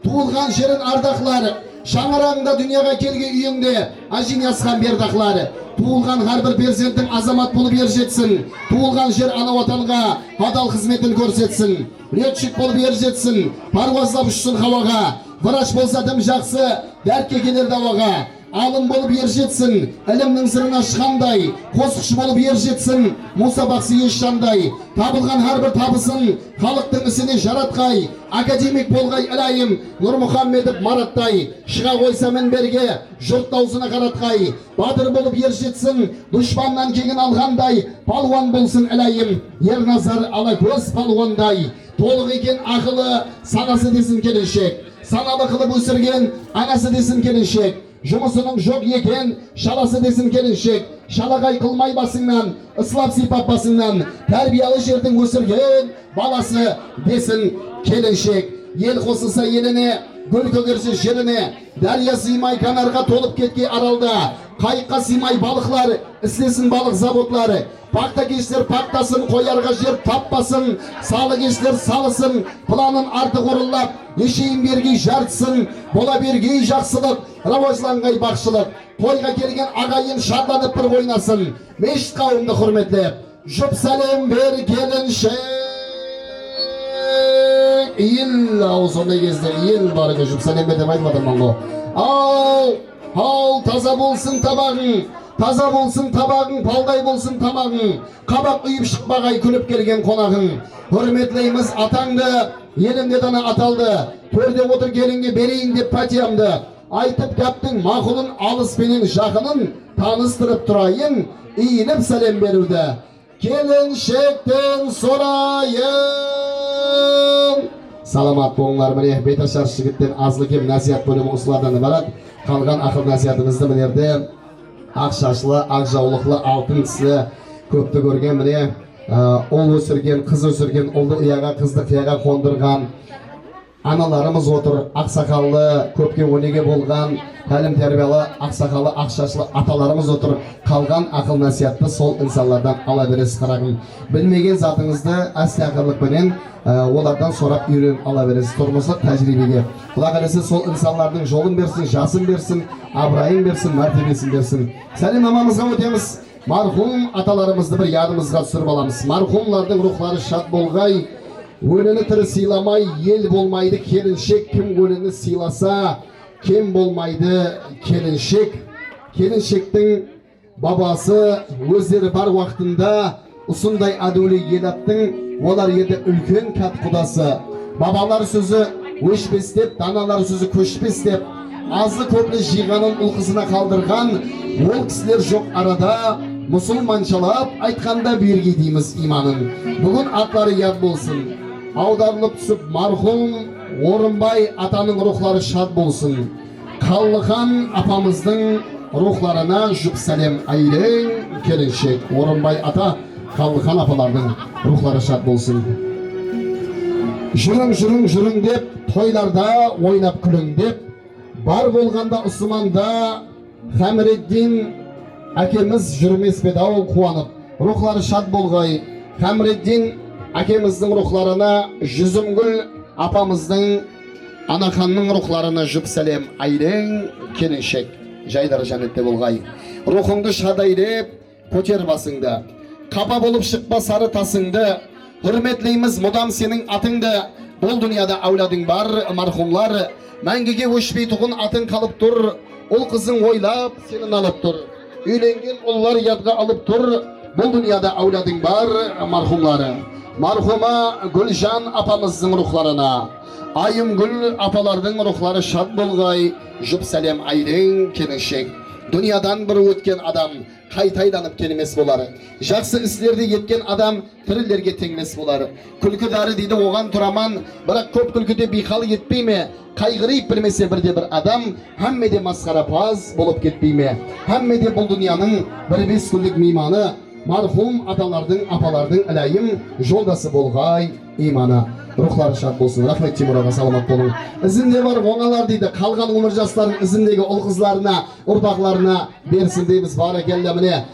туылған жерін ардақлары, шаңырағында дүнияға келге үйіңде, ажин ясқан бердақлары. Туылған әрбір перзенттің азамат болып ер жетсін, туылған жер ана ватанға қатал қызметін көрсетсін. Летчик болып ер жетсін, паруаздап ұшсын хауаға, врач болса дым жақсы, дәртке келер дауаға. алым болып ер жетсін, ілімнің сырын ашқандай, қосқыш болып ер жетсін, Мұса бақсы ешжандай, табылған әрбір табысын, халықтың ісіне жаратқай, академик болғай ілайым, Нұрмұхаммедов Мараттай, шыға қойса мінберге, жұрт даусына қаратқай, батыр болып ер жетсін, дұшпаннан кегін алғандай, палуан болсын ілайым, Ерназар ала көз палуандай, толық екен ақылы, санасы десін келіншек, саналы қылып өсірген анасы десін келіншек, жұмысының жоқ екен шаласы десін келіншек, шалағай қылмай басыңнан, ыслап сипап басыңнан, тәрбиялы жердің өсірген баласы десін келіншек. Ел қосылса еліне, гүл көгерсе жеріне, дария сыймай канарға толып кетке аралда, қайыққа сыймай балықлар, істесін балық заводлары, пақта кештер пақтасын, қоярға жер таппасын, салы кештер салысын, планын артық орылап, ешейін бергей жартысын, бола бергей жақсылық, раважланғай бақшылық, тойға келген ағайын шарланып бір ойнасын, мешіт қауымды құрметлеп, жұп сәлем бер келіншек. Ел аузында кезде ел барығы жұп сәлем бер деп айтмадым ғой. Ау, таза болсын табағың, таза болсын табағың, балдай болсын тамағың, қабақ үйіп шықпағай күліп келген қонағың. Hürmetleyimiz atаңды, елімде дана аталды, төрде отыр келінге берейін деп пәтиямды. Айтып кәптің мақұлын алыспенен жақынын, таныстырып тұрайын, иініп сәлем беруді. Келіншектен сұрайын. Саламат болыңлар, міне Беташар жігіттен азлы кем нәсият бөлімі осылардан барады. Қалған ақыл нәсиятымызды мінерде ақ шашлы, ақ жаулықлы, алтын кісі көпті көрген, міне ол өсірген, қыз өсірген, ұлды ұяға, қызды қияға қондырған аналарымыз отыр, ақсақалы, көпке өнеге болған, тәлім тәрбиялы, ақсақалы, ақшашлы аталарымыз отыр. Қалған ақыл нәсиятты сол инсанлардан ала бересіз қарағым. Білмеген затыңызды әсте ақырлықпенен олардан сорап үйрен ала бересіз. Тұрмыстық тәжірибеге. Құда қаласа сол инсанлардың жолын берсін, жасын берсін, абырайын берсін, мәртебесін берсін. Сәлем намамызға өтеміз. Мархум аталарымызды бір ядымызға түсіріп аламыз. Мархумлардың рухлары шат болғай. Өліні тірі сыйламай, ел болмайды келіншек, кім өліні сыйласа, кем болмайды келіншек. Келіншектің бабасы өздері бар уақытында ұсындай әдулі елаттың, олар еді үлкен кәт құдасы. Бабалар сөзі өшпес деп, даналар сөзі көшпес деп, азы көплі жиғанын ұлқысына қалдырған, ол кісілер жоқ арада, мұсылманшалап айтқанда берге дейміз иманын. Бүгін атлары яд болсын. Аударылып түсіп мархум Орынбай атаның рухлары шат болсын. Қаллыхан апамыздың рухларына жұп сәлем айрен келіншек. Орынбай ата, Қаллыхан апалардың рухлары шат болсын. Жүрің, жүрің, жүрің деп, тойларда ойнап күлің деп, бар болғанда Усманда Хамреддин әкеміз жүрмес бе дау қуанып. Рухлары шат болғай. Хамреддин әкеміздің рухларына, Жүзімгүл апамыздың, Анаханның рухларына жұп сәлем айрен келіншек. Жайдары жәнетте болғай. Рухыңды шадайлеп, көтер басыңды. Қапа болып шықпа сары тасыңды. Hürmetleyimiz мұдам сенің атыңды. Бұл дүнияда ауладың бар мархумлар. Мәңгіге өшпей тұғын атың қалып тұр. Ол қызың ойлап сенің алып тұр. Үйленген ұллар ядға алып тұр. Бұл дүнияда ауладың бар мархумлары. Мархума Гүлжан апамыздың рухларына, Айымгүл апалардың рухлары шат болғай, жұп сәлем айрен келіншек. Дүниядан бір өткен адам қайтайланып келмес болар. Жақсы істерді еткен адам тірілерге теңмес болар. Күлкі дәрі дейді оған тұраман, бірақ көп күлкіде бейхал етпей ме? Қайғырып білмесе бірде бір адам, әммеде масқарапаз болып кетпей ме? Әммеде бұл дүнияның бір бес күндік мейманы, мархум аталардың, апалардың ілайым жолдасы болғай иманы. Рухлары шат болсын. Рахмет Тимураға, саламат болың. Ізінде бар оңалар дейді, қалған өмір жастарын ізіндегі ұл қызларына, ұрпақларына берсін дейміз. Барекелді, міне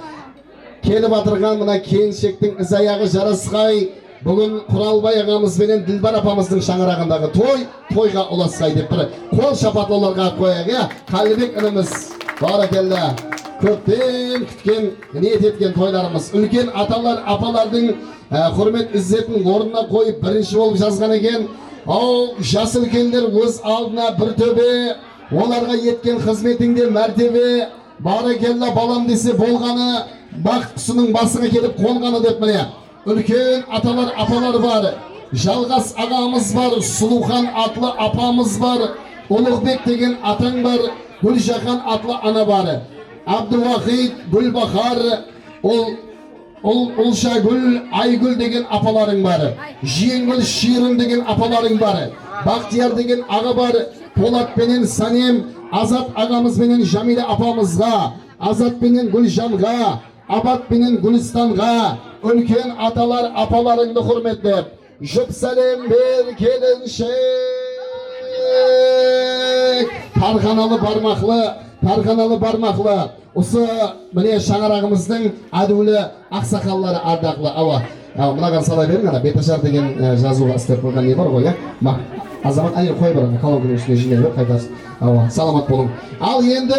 келіп атырған мына келіншектің із аяғы жарасқай. Бүгін Құралбай ағамызбенен Дилбар апамыздың шаңырағындағы тойға ұласқай деп бір қол шапатлыларға қояға. Қалибек ініміз, барекелді. Көптен күткен, ниет еткен тойларымыз. Үлкен аталар, апалардың құрмет іззетін орнына қойып бірінші болып жазған екен. Ау, жас үлкендер өз алдына бір төбе, Оларға еткен қызметіңде мәртебе баракелла балам десе болғаны, бақытшының басына келіп қонғаны деп міне. Үлкен аталар, апалар бар. Жалғас ағамыз бар, Сұлухан атлы апамыз бар, Ұлықбек деген атаң бар, Гүлжахан атлы ана бар. Абдуахид, Гүлбахар, Ұлшагүл, Айгүл деген апаларың бар. Жиенгүл, Ширин деген апаларың бар. Бақтияр деген аға бар. Полат пенен Санем, Азат ағамыз бенен Жамиле апамызға, Азат пенен Гүлжанға, Абат пенен Гүлстанға, үлкен аталар, апаларыңды құрметтеп, жұп сәлем бер келіншек. Тарғаналы бармақлы. Осы міне шаңырағымыздың әділі ақсақаллары ардақлы. Мынаған сала берің, Беташар деген жазуға істеп қойған не бар ғой, Азамат әне қой бар, қалаугінің үстіне жинеліп қайтасың. Саламат болың. Ал енді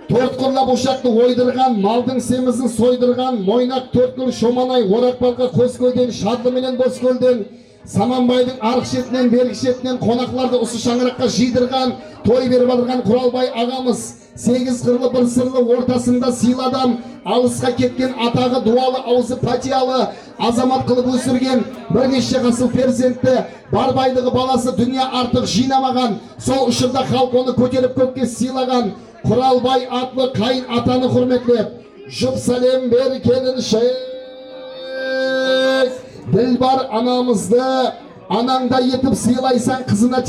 Тортқырлап ошақты ойдырған, малдың семізін сойдырған, Мойнақ Төрткүл Шоманай Орақбалға Қоскөлден, Шадлыменен Боскөлден, Саманбайдың арық шетінен, бергі шетінен қонақларды осы шаңыраққа жидырған, той беріп алған Құралбай ағамыз, 8 қырлы бір сырлы ортасында сыйладам, алысқа кеткен атағы дуалы аузы патиялы, азамат қылып өсірген, бірнеше ғасыр перзентті, барбайдығы баласы дүние артық жинамаған, сол ұшырда халық оны көтеріп көкке сыйлаған, Құралбай атлы қайын атаны құрметлеп, жұп сәлем бер келіншек. Ділбар анамызды анаңда етіп сыйлайсан, қызына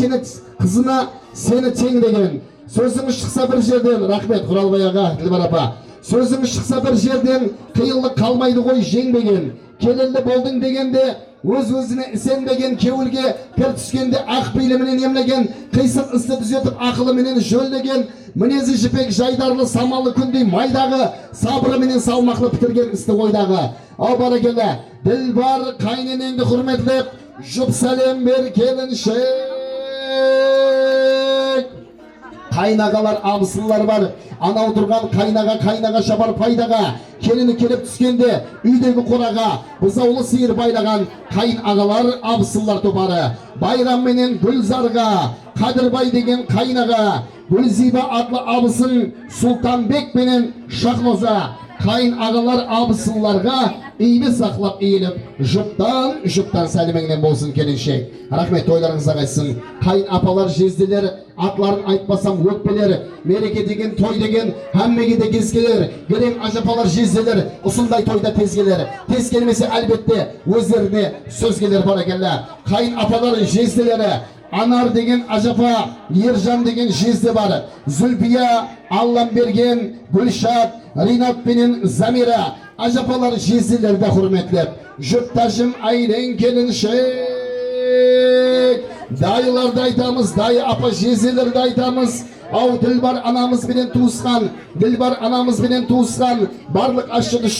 сені тең деген. Сөзіңіз шықса бір жерден, рахмет Құралбай аға, Ділбар апа. Сөзіңіз шықса бір жерден, қиылы қалмайды ғой жеңбеген. Келелі болдың дегенде, өз-өзіне сенбеген, кеуілге пір түскенде ақ пейіліменен емлеген, қисық істі түзетіп ақылыменен жөлдеген, мінезі жіпек жайдарлы самалы күндей майдағы, сабырыменен салмақлы бітірген істі ойдағы. Ау баракелла, Ділбар қайненеңді құрметлеп, жұп сәлем бер келіншек. Қайнағалар, абысылар бар, анау тұрған қайнаға шабар пайдаға, келіні келіп түскенде үйдегі қораға, бұзаулы сиыр байлаған қайын ағалар, абысылар топары. Байрам менен Гүлзарға, Қадырбай деген қайнаға, Гүлзиба атлы абысын, Сұлтанбек менен Шахноза, қайын ағалар, абысыларға игі сақлап иіліп, жұптан сәлемеңнен болсын келіншек. Рахмет, тойларыңызға қайтсын. Қайын апалар, жезделер, атларын айтпасам өкпелер, мереке деген, той деген, әммеге де кезгелер, герем ажапалар, жезделер, ұсындай тойда тезгелер. Тез келмесе әлбетте өздеріне сөзгелер баракелла. Қайын апалар, жезделері, Анар деген ажапа, Ержан деген жезде бар. Зүлбия, Аллам берген, Гүлшат, Ринат пенен Замира, ажапалар жезделерді құрметлеп, жұпташым айрен келіншек. Дайыларды айтамыз, дайы апа жезделерді айтамыз. Ау Ділбар анамыз бенен туысқан, барлық ашығы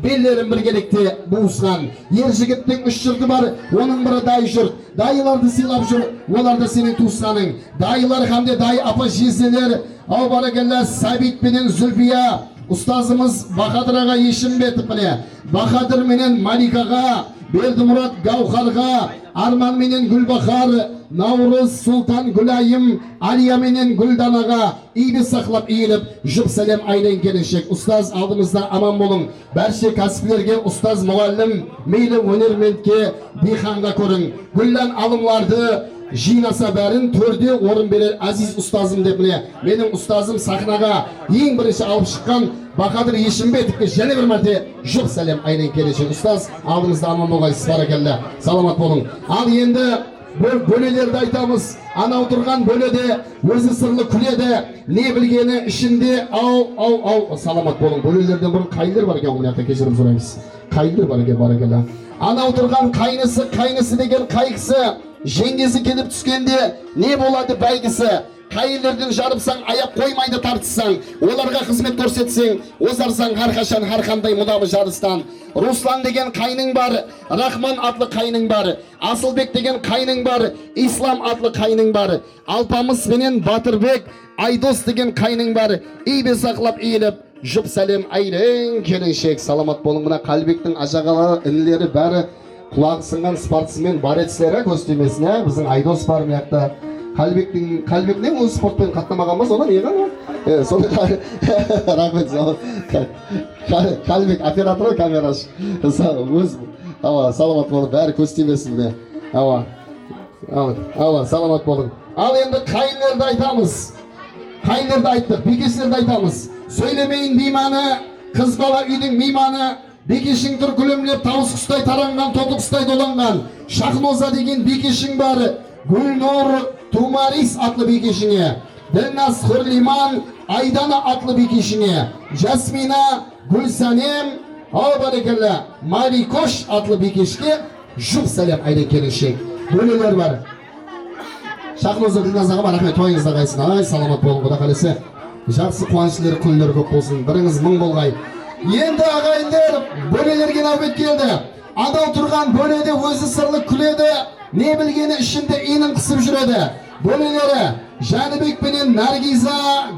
беллерін біргелікте буысқан. Ер жігіттің 3 жұрты бар, оның бірі дай жұрт. Дайыларды сыйлап жүр, олар да сенің туысқаның. Дайылар хамде дай апа жезделер. Ау баракелла, Сабит пенен Зүлбия, ұстазымыз Бахадыраға ешім бетіп міне. Бахадыр менен Маликаға, Бердімұрат Гаухарға, Арман менен Гүлбахар, Наурыз Сұлтан Гүлайым, Алия менен Гүлданаға игі сақлап иіліп, жұп сәлем айрен келіншек. Ұстаз алдымызда аман болың. Бәрше кәсіпілерге ұстаз мұғалім, мейлі өнермендке диханға көрің. Гүллән алымларды жинаса бәрін төрде орын берер әзиз ұстазым деп міне. Менің ұстазым сахнаға ең бірінші алып шыққан Бахадыр Ешімбетовке және бір мәрте жұп сәлем айрен келіншек. Ұстаз алдымызда аман болғайсыз, баракелла, саламат болың. Ал енді бөлелерді айтамыз. Анау тұрған бөледе өзі сырлы күледі, не білгені ішінде. Ау, саламат болың. Бөлелерден бұрын қайындар бар екен, мұнақта кешірім сұраймыз. Қайындар бар екен, баракелла. Анау тұрған қайнысы деген қайқысы, жеңгесі келіп түскенде не болады бәйгісі. Қайынлерден жарыпсаң, аяп қоймайды тартысаң, оларға қызмет көрсетсең, озарсаң әрқашан әрқандай мұдабы жарыстан. Руслан деген қайның бар, Рахман атлы қайның бар, Асылбек деген қайның бар, Ислам атлы қайның бар, Алпамыс менен Батырбек, Айдос деген қайның бар, ибе сақлап иіліп, жұп сәлем айрен келіншек. Саламат болың. Мына Қалбектің ажағалары, інілері бәрі құлағы сынған спортсмен, барецлері көстемесіне. Біздің Айдос бар мияқта. Қалбектің өзі спортпен қатнамаған ба, соны не қана? Соны рахмет. Қалбек оператор камераш. Өз саламат болып, бәрі көз тимесін бе. Саламат болың. Ал енді қайынлерді айтамыз. Қайынлерді айттық, бекешілерді айтамыз. Сөйлемейін бейманы, қыз бала үйдің мейманы, бекешің тұр күлімлеп, тауыс құстай таранған, тотық құстай доланған. Шахноза деген бекешің бар, Гүлнұр Тумарис атлы бекешіңе, Ділнас Хурлиман Айдана атлы бекешіңе, Жасмина Гүлсанем барекелі Марикош атлы бекешке жұп сәлем айда келіншек. Бөлелер бар. Шахноза Ділназаға бар, рахмет, тойыңызда қайсын. Ай, саламат болың, құда қалесі. Жақсы қуаншылар, күндер көп болсын, біріңіз мың болғай. Енді ағайындар, бөлелерге нәубет келді. Адал тұрған бөледе өзі сырлы күледі, не білгені ішінде иінің қысып жүреді. Бөлелері Жәнібек пенен Наргиза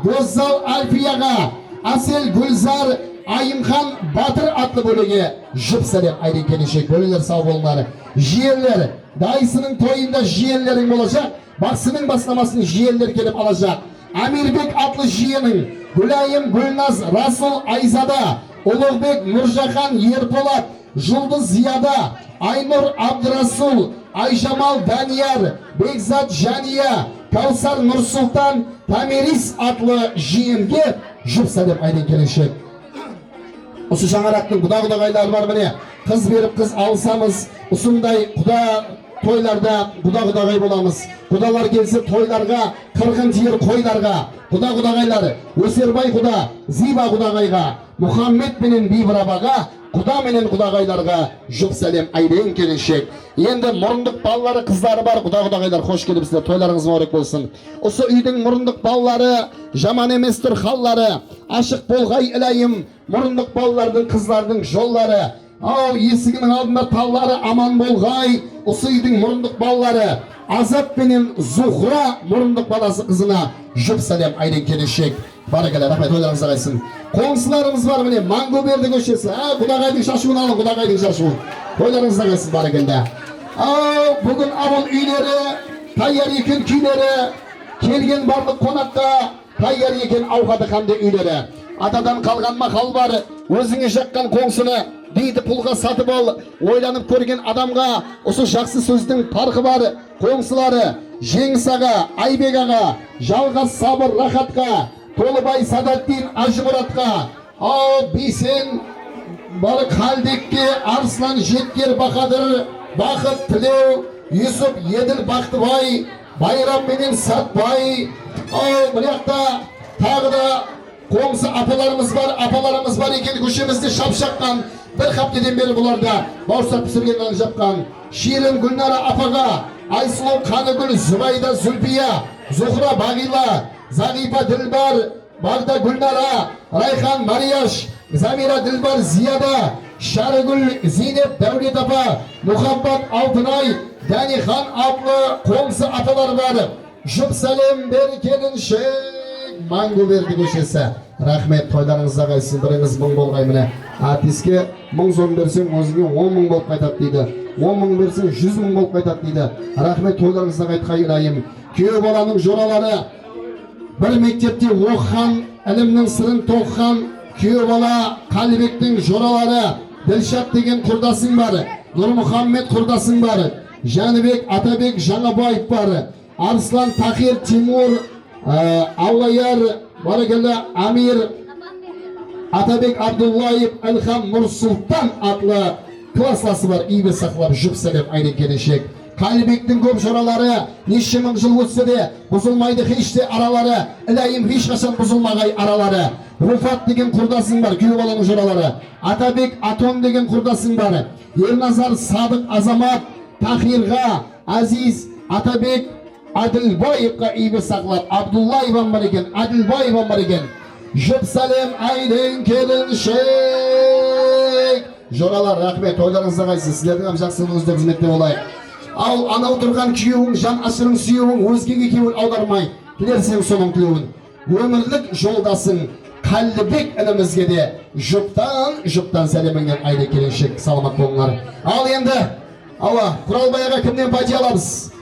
Гоззал Альфияға, Асел Гүлзар Айымхан Батыр атлы бөлеге жұп сәлем айдың келешек. Бөлелер сау болыңдар. Жиелер, дайысының тойында жиелерің болacak, бақсының бастамасын жиелер келіп алacak. Амирбек атлы жиенің, Гүлайым Гүлназ Расул Айзада, Ұлықбек Нұржахан Ерполат, Жұлдыз Зияда, Айнұр Абдырасул, Айжамал Данияр, Бекзат Жания, Каусар Нұрсұлтан, Тамерис атлы жиенге жұп сәлем айдың келешек. Осы жаңарақтың құда-құдағайлар бар міне. Қыз беріп қыз алсамыз, ұсындай құда тойларда құда-құдағай боламыз. Құдалар келсе тойларға, қырғын тиер қойларға. Құда-құдағайлар, Өсербай құда, Зиба құдағайға, Мұхаммед менен Бибрабаға, құда менен құдағайларға жұп сәлем айдың келіншек. Енді мұрындық балалары, қыздары бар. Құда-құдағайлар, қош келіпсіздер, тойларыңыз мұрек болсын. Осы үйдің мұрындық балалары, жаман еместір қаллары, ашық болғай илайым, мұрындық балалардың, қыздардың жоллары. Ау, есігінің алдында таллары аман болғай. Осы үйдің мұрындық балалары, Азат пенен Зухра мұрындық баласы қызына жұп сәлем айдың келешек. Барекелі, рахмет, ойларыңызға қайсын. Қоңсыларымыз бар міне, Мангөберді көшесі. Құдағайдың шашуын алың, құдағайдың шашуын. Ойларыңызға қайсын, барекелді. Ау, бүгін ауыл үйлері, тайяр екен күйлері, келген барлық қонаққа тайяр екен ауқаты қамды үйлері. Атадан қалған мақал бар, өзіңе жаққан қоңсыны дейді пұлға сатып ал. Ойланып көрген адамға осы жақсы сөздің парқы бар. Қоңсылары Жеңіс аға, Айбек аға, Жалғас Сабыр Рахатқа, Толыбай Садаттин Ажымұратқа, ау Бейсен бар Қалдекке, Арслан Жеткер Бақадыр, Бақыт Тілеу, Юсуп Еділ Бақтыбай, Байрам менен Сатбай. Ау мынақта тағы да қоңсы апаларымыз бар екен. Көшемізде шапшаққан бір хаптеден бері бұларда бауырсақ пісірген жапқан. Ширин Гүлнара апаға, Айсұлу Қанығүл, Зүбайда Зүлпия, Зухра Бағила, Зағипа Ділбар, Бағда Гүлнара, Райхан Марияш, Замира Ділбар Зияда, Шарыгүл Зейнеп Дәулет апа, Мұхамбат Алтынай, Дәнихан аплы қоңсы апалар бар. Жұп сәлем бер келіншек. Мангөберді көшесі. Рахмет, тойларыңызға қайсын, біріңіз мың болғай міне. Артиске 1000 сом берсең, өзіңе 10 мың болып қайтады дейді. 10 мың берсең 100 мың болып қайтады дейді. Рахмет, тойларыңызға қайтқай илайым. Күйеу баланың жоралары бір мектепте оқыған, ілімнің сырын тоққан. Күйеу бала Қалибектің жоралары, Ділшат деген құрдасың бар, Нұрмұхаммед құрдасың бар, Жәнібек Атабек Жаңабаев бар, Арслан Тахир Тимур, Аулаяр Барекелі Амир, Атабек Абдуллаев Әлхам Нұрсұлтан атлы классласы бар. Игі сақлап жұп сәлем айдың келешек. Қалибектің көп жоралары неше мың жыл өтсе де бұзылмайды хеште аралары. Илайым ешқашан бұзылмағай аралары. Руфат деген құрдасың бар, күйеу баланың жоралары. Атабек Атон деген құрдасың бар. Ерназар Садық Азамат, Тахирға, Азиз Атабек Аділбаевқа игі сақлап, Абдуллаеван бар екен, Аділбаеван бар екен. Жұп сәлем айдың келіншек. Жоралар, рахмет, ойларыңызға қайсын, сіздердің жақсылығыңызды қызметте болайық. Ал анау тұрған күйеуің, жан ашырың сүйеуің, өзгеге кеуін аудармай, тілерсең соның тілеуін. Өмірлік жолдасың Қалибек інімізге де жұптан сәлеміңнен айда келіншек, саламат болыңдар. Ал енді, Құралбайға кімнен пәте аламыз?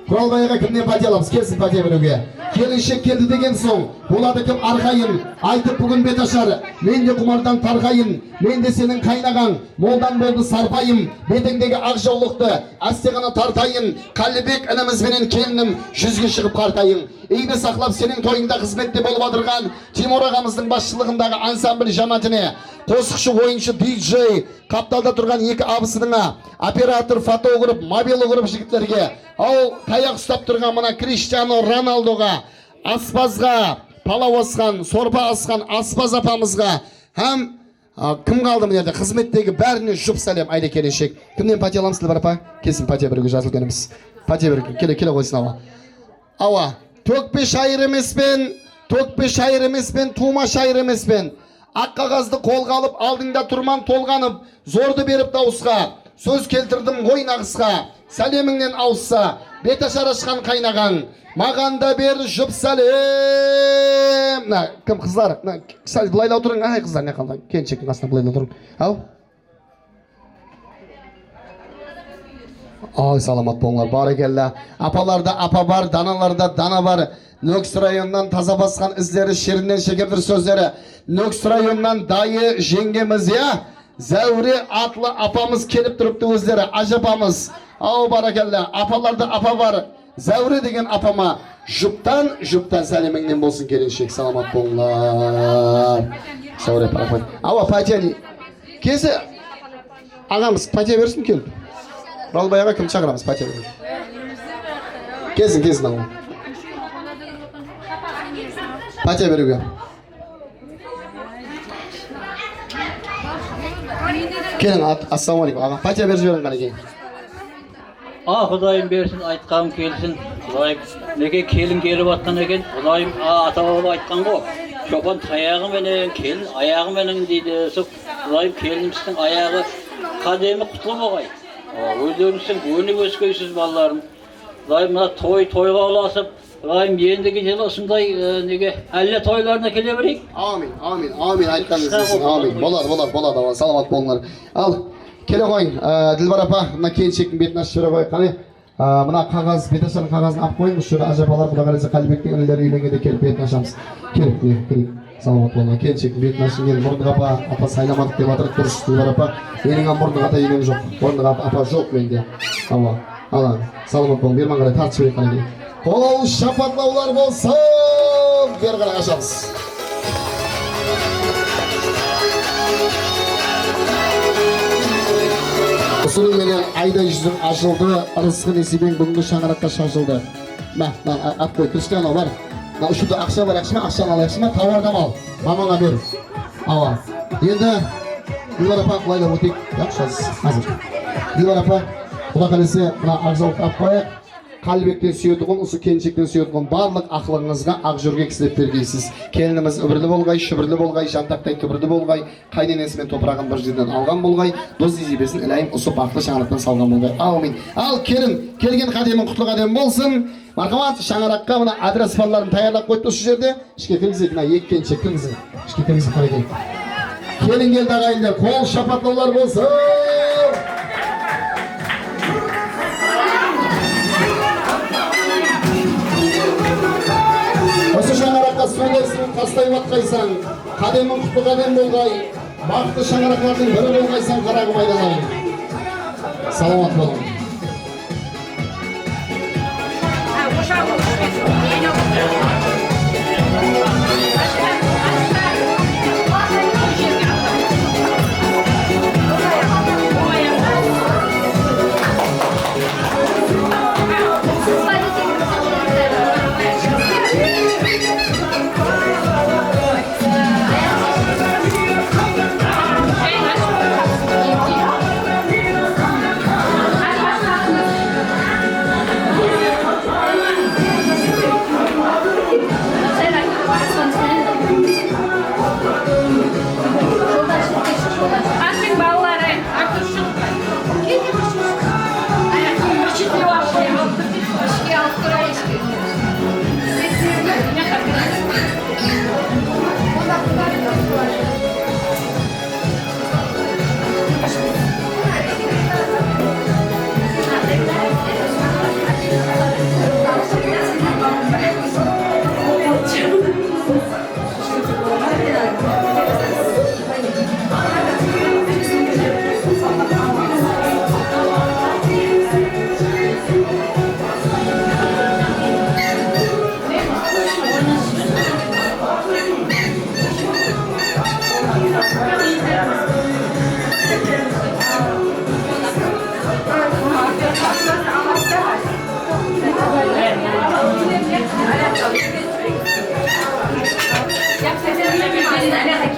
Құралбайға кімнен пәте аламыз? Келсін пәте біреуге. Келіншек келді деген соң, болады кім арқайын, айтып бүгін бет ашар. Мен де құмардан тарқайын, мен де сенің қайнаған, молдан болды сарпайым, бетіңдегі ақ жаулықты әсте ғана тартайын. Қалибек інімізбенен келінім, жүзге шығып қартайын. Үйді сақлап сенің тойыңда қызметте болып отырған Тимур ағамыздың басшылығындағы ансамбль жаматіне, қосықшы ойыншы диджей, қапталда тұрған екі абысыныңа, оператор, фотограф, мобилограф жігіттерге, ал таяқ ұстап тұрған мына Криштиану Роналдоға, аспазға, палау асқан, сорпа асқан аспаз апамызға, һәм кім қалды мына жерде қызметтегі бәріне жұп сәлем. Айда келіншек. Кімнен пәте аламыз Дилбар апа? Келсін пәте біреуге жазылғанымыз. Пәте біреуге келе қойсын ауа. Ауа, төкпе шайыр емеспен, тума шайыр емеспен. Ақ қағазды қолға алып, алдыңда тұрман толғанып, зорды беріп дауысқа, сөз келтірдім ғой нағысқа, сәлеміңнен ауысса, бет ашар ашқан қайнаған, маған да бер жұп сәлем. Кім қыздар? Сәл бұлайлау тұрың, ай қыздар, не қалды? Келіншектің қасына бұлайлау тұрың. Ау? Ай, саламат болыңдар, барекелла. Апаларда апа бар, даналарда дана бар. Нөкс районынан таза басқан іздері, шерінен шекердір сөздері. Нөкс районынан дайы жеңгеміз, я? Зәуре атлы апамыз келіп тұрыпты өздері, ажапамыз. Ау, барекелла. Апаларда апа бар. Зәуре деген апама жұптан сәлеміңнен болсын келіншек. Саламат болыңдар. Зәуре апа. Ау, пәте. Кесі ағамыз пәте берсін келіп. Құралбайға кім шақырамыз пәте берсін? Кезін ағам. Пәте беруге. Келін, ассаламалейкум. Аға, пәте беріп жіберін қана кейін. Құдайым берсін, айтқаным келсін. Құдайым, неге келін келіп атқан екен? Құдайым, ата баба айтқан ғой. Шопан таяғыменен, келін аяғыменен дейді. Құдайым, келініміздің аяғы қадемі құтылы болғай. Өздеріңіздің өніп өскейсіз балаларым. Құдайым, мына тойға оласып, Құдайым, ендігі жыл осындай неге әлі тойларына келе берейік. Амин, айтқаныңыз келсін. Амин. Болады. Саламат болыңдар. Ал, келе қойын, Дилбар апа, мына келіншектің бетін ашып жүре қой. Қане, мына қағаз, бет ашатын қағазын ап қойын. Үш жүре ажапалар, бұда қарайса Қалибектің інілері үйленгенде келіп бетін ашамыз. Келіп. Саламат болыңдар. Келіншектің бетін ашын ел мұрындық апа сайламадық деп атырып дұрыс Дилбар апа. Менің мұрындық ата үйленім жоқ. Мұрындық апа жоқ менде. Алан, саламат болың. Берман қарай тартып жіберейік қане. Қол шапатлаулар болсын. Бер қарай ашамыз. Осының менен айдай жүзің ашылды, ырысқы несібен бүгінгі шаңыраққа шашылды. Ап қой, Криштиану бар. Үшіді ақша бар, ақшаны алайықшыма, тауардан ал. Мамаңа бер. Ава. Енді, Дилбар апа, құлайлап өтейік. Жақшасыз, қазір. Дилбар апа, құда қалесе, мына ақжауық ап қойық. Қалибектен сүйетіғын, осы келіншектен сүйетіғын барлық ақылыңызға ақ жүрге кісілеп бергейсіз. Келініміз үбірлі болғай, шүбірлі болғай, жантақтай түбірлі болғай, қайненесімен топырағын бір жерден алған болғай, дос езебесін әлайым осы бақты шаңырақтан салған болғай. Аумин. Ал келін, келген қадемін құтлы қадем болсын. Марқамат, шаңыраққа мына адрес файларын таярлап қойды осы жерде. Ішке кіргізек, мына екі келіншек кіргізек. Ішке кіргізек қарай келін келді ағайындар, қол шапатлаулар болсын. Осы шаңыраққа сөйлесін тастай батқайсаң, қадемін құтты қадем болғай, бақты шаңырақлардың бірі болғайсаң қарағым айдалайын. Саламат болың.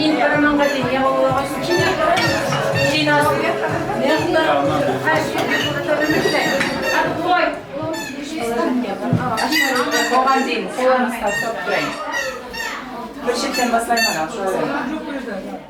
Keyin baramanğa deyim, ya Allah'a kim yapar? Keyin alsın. Ne yaptın? Her şeyi tabii de. Hadi koy. Koğan değil, koğan istersen toplayın. Bir şeyden baslayın bana.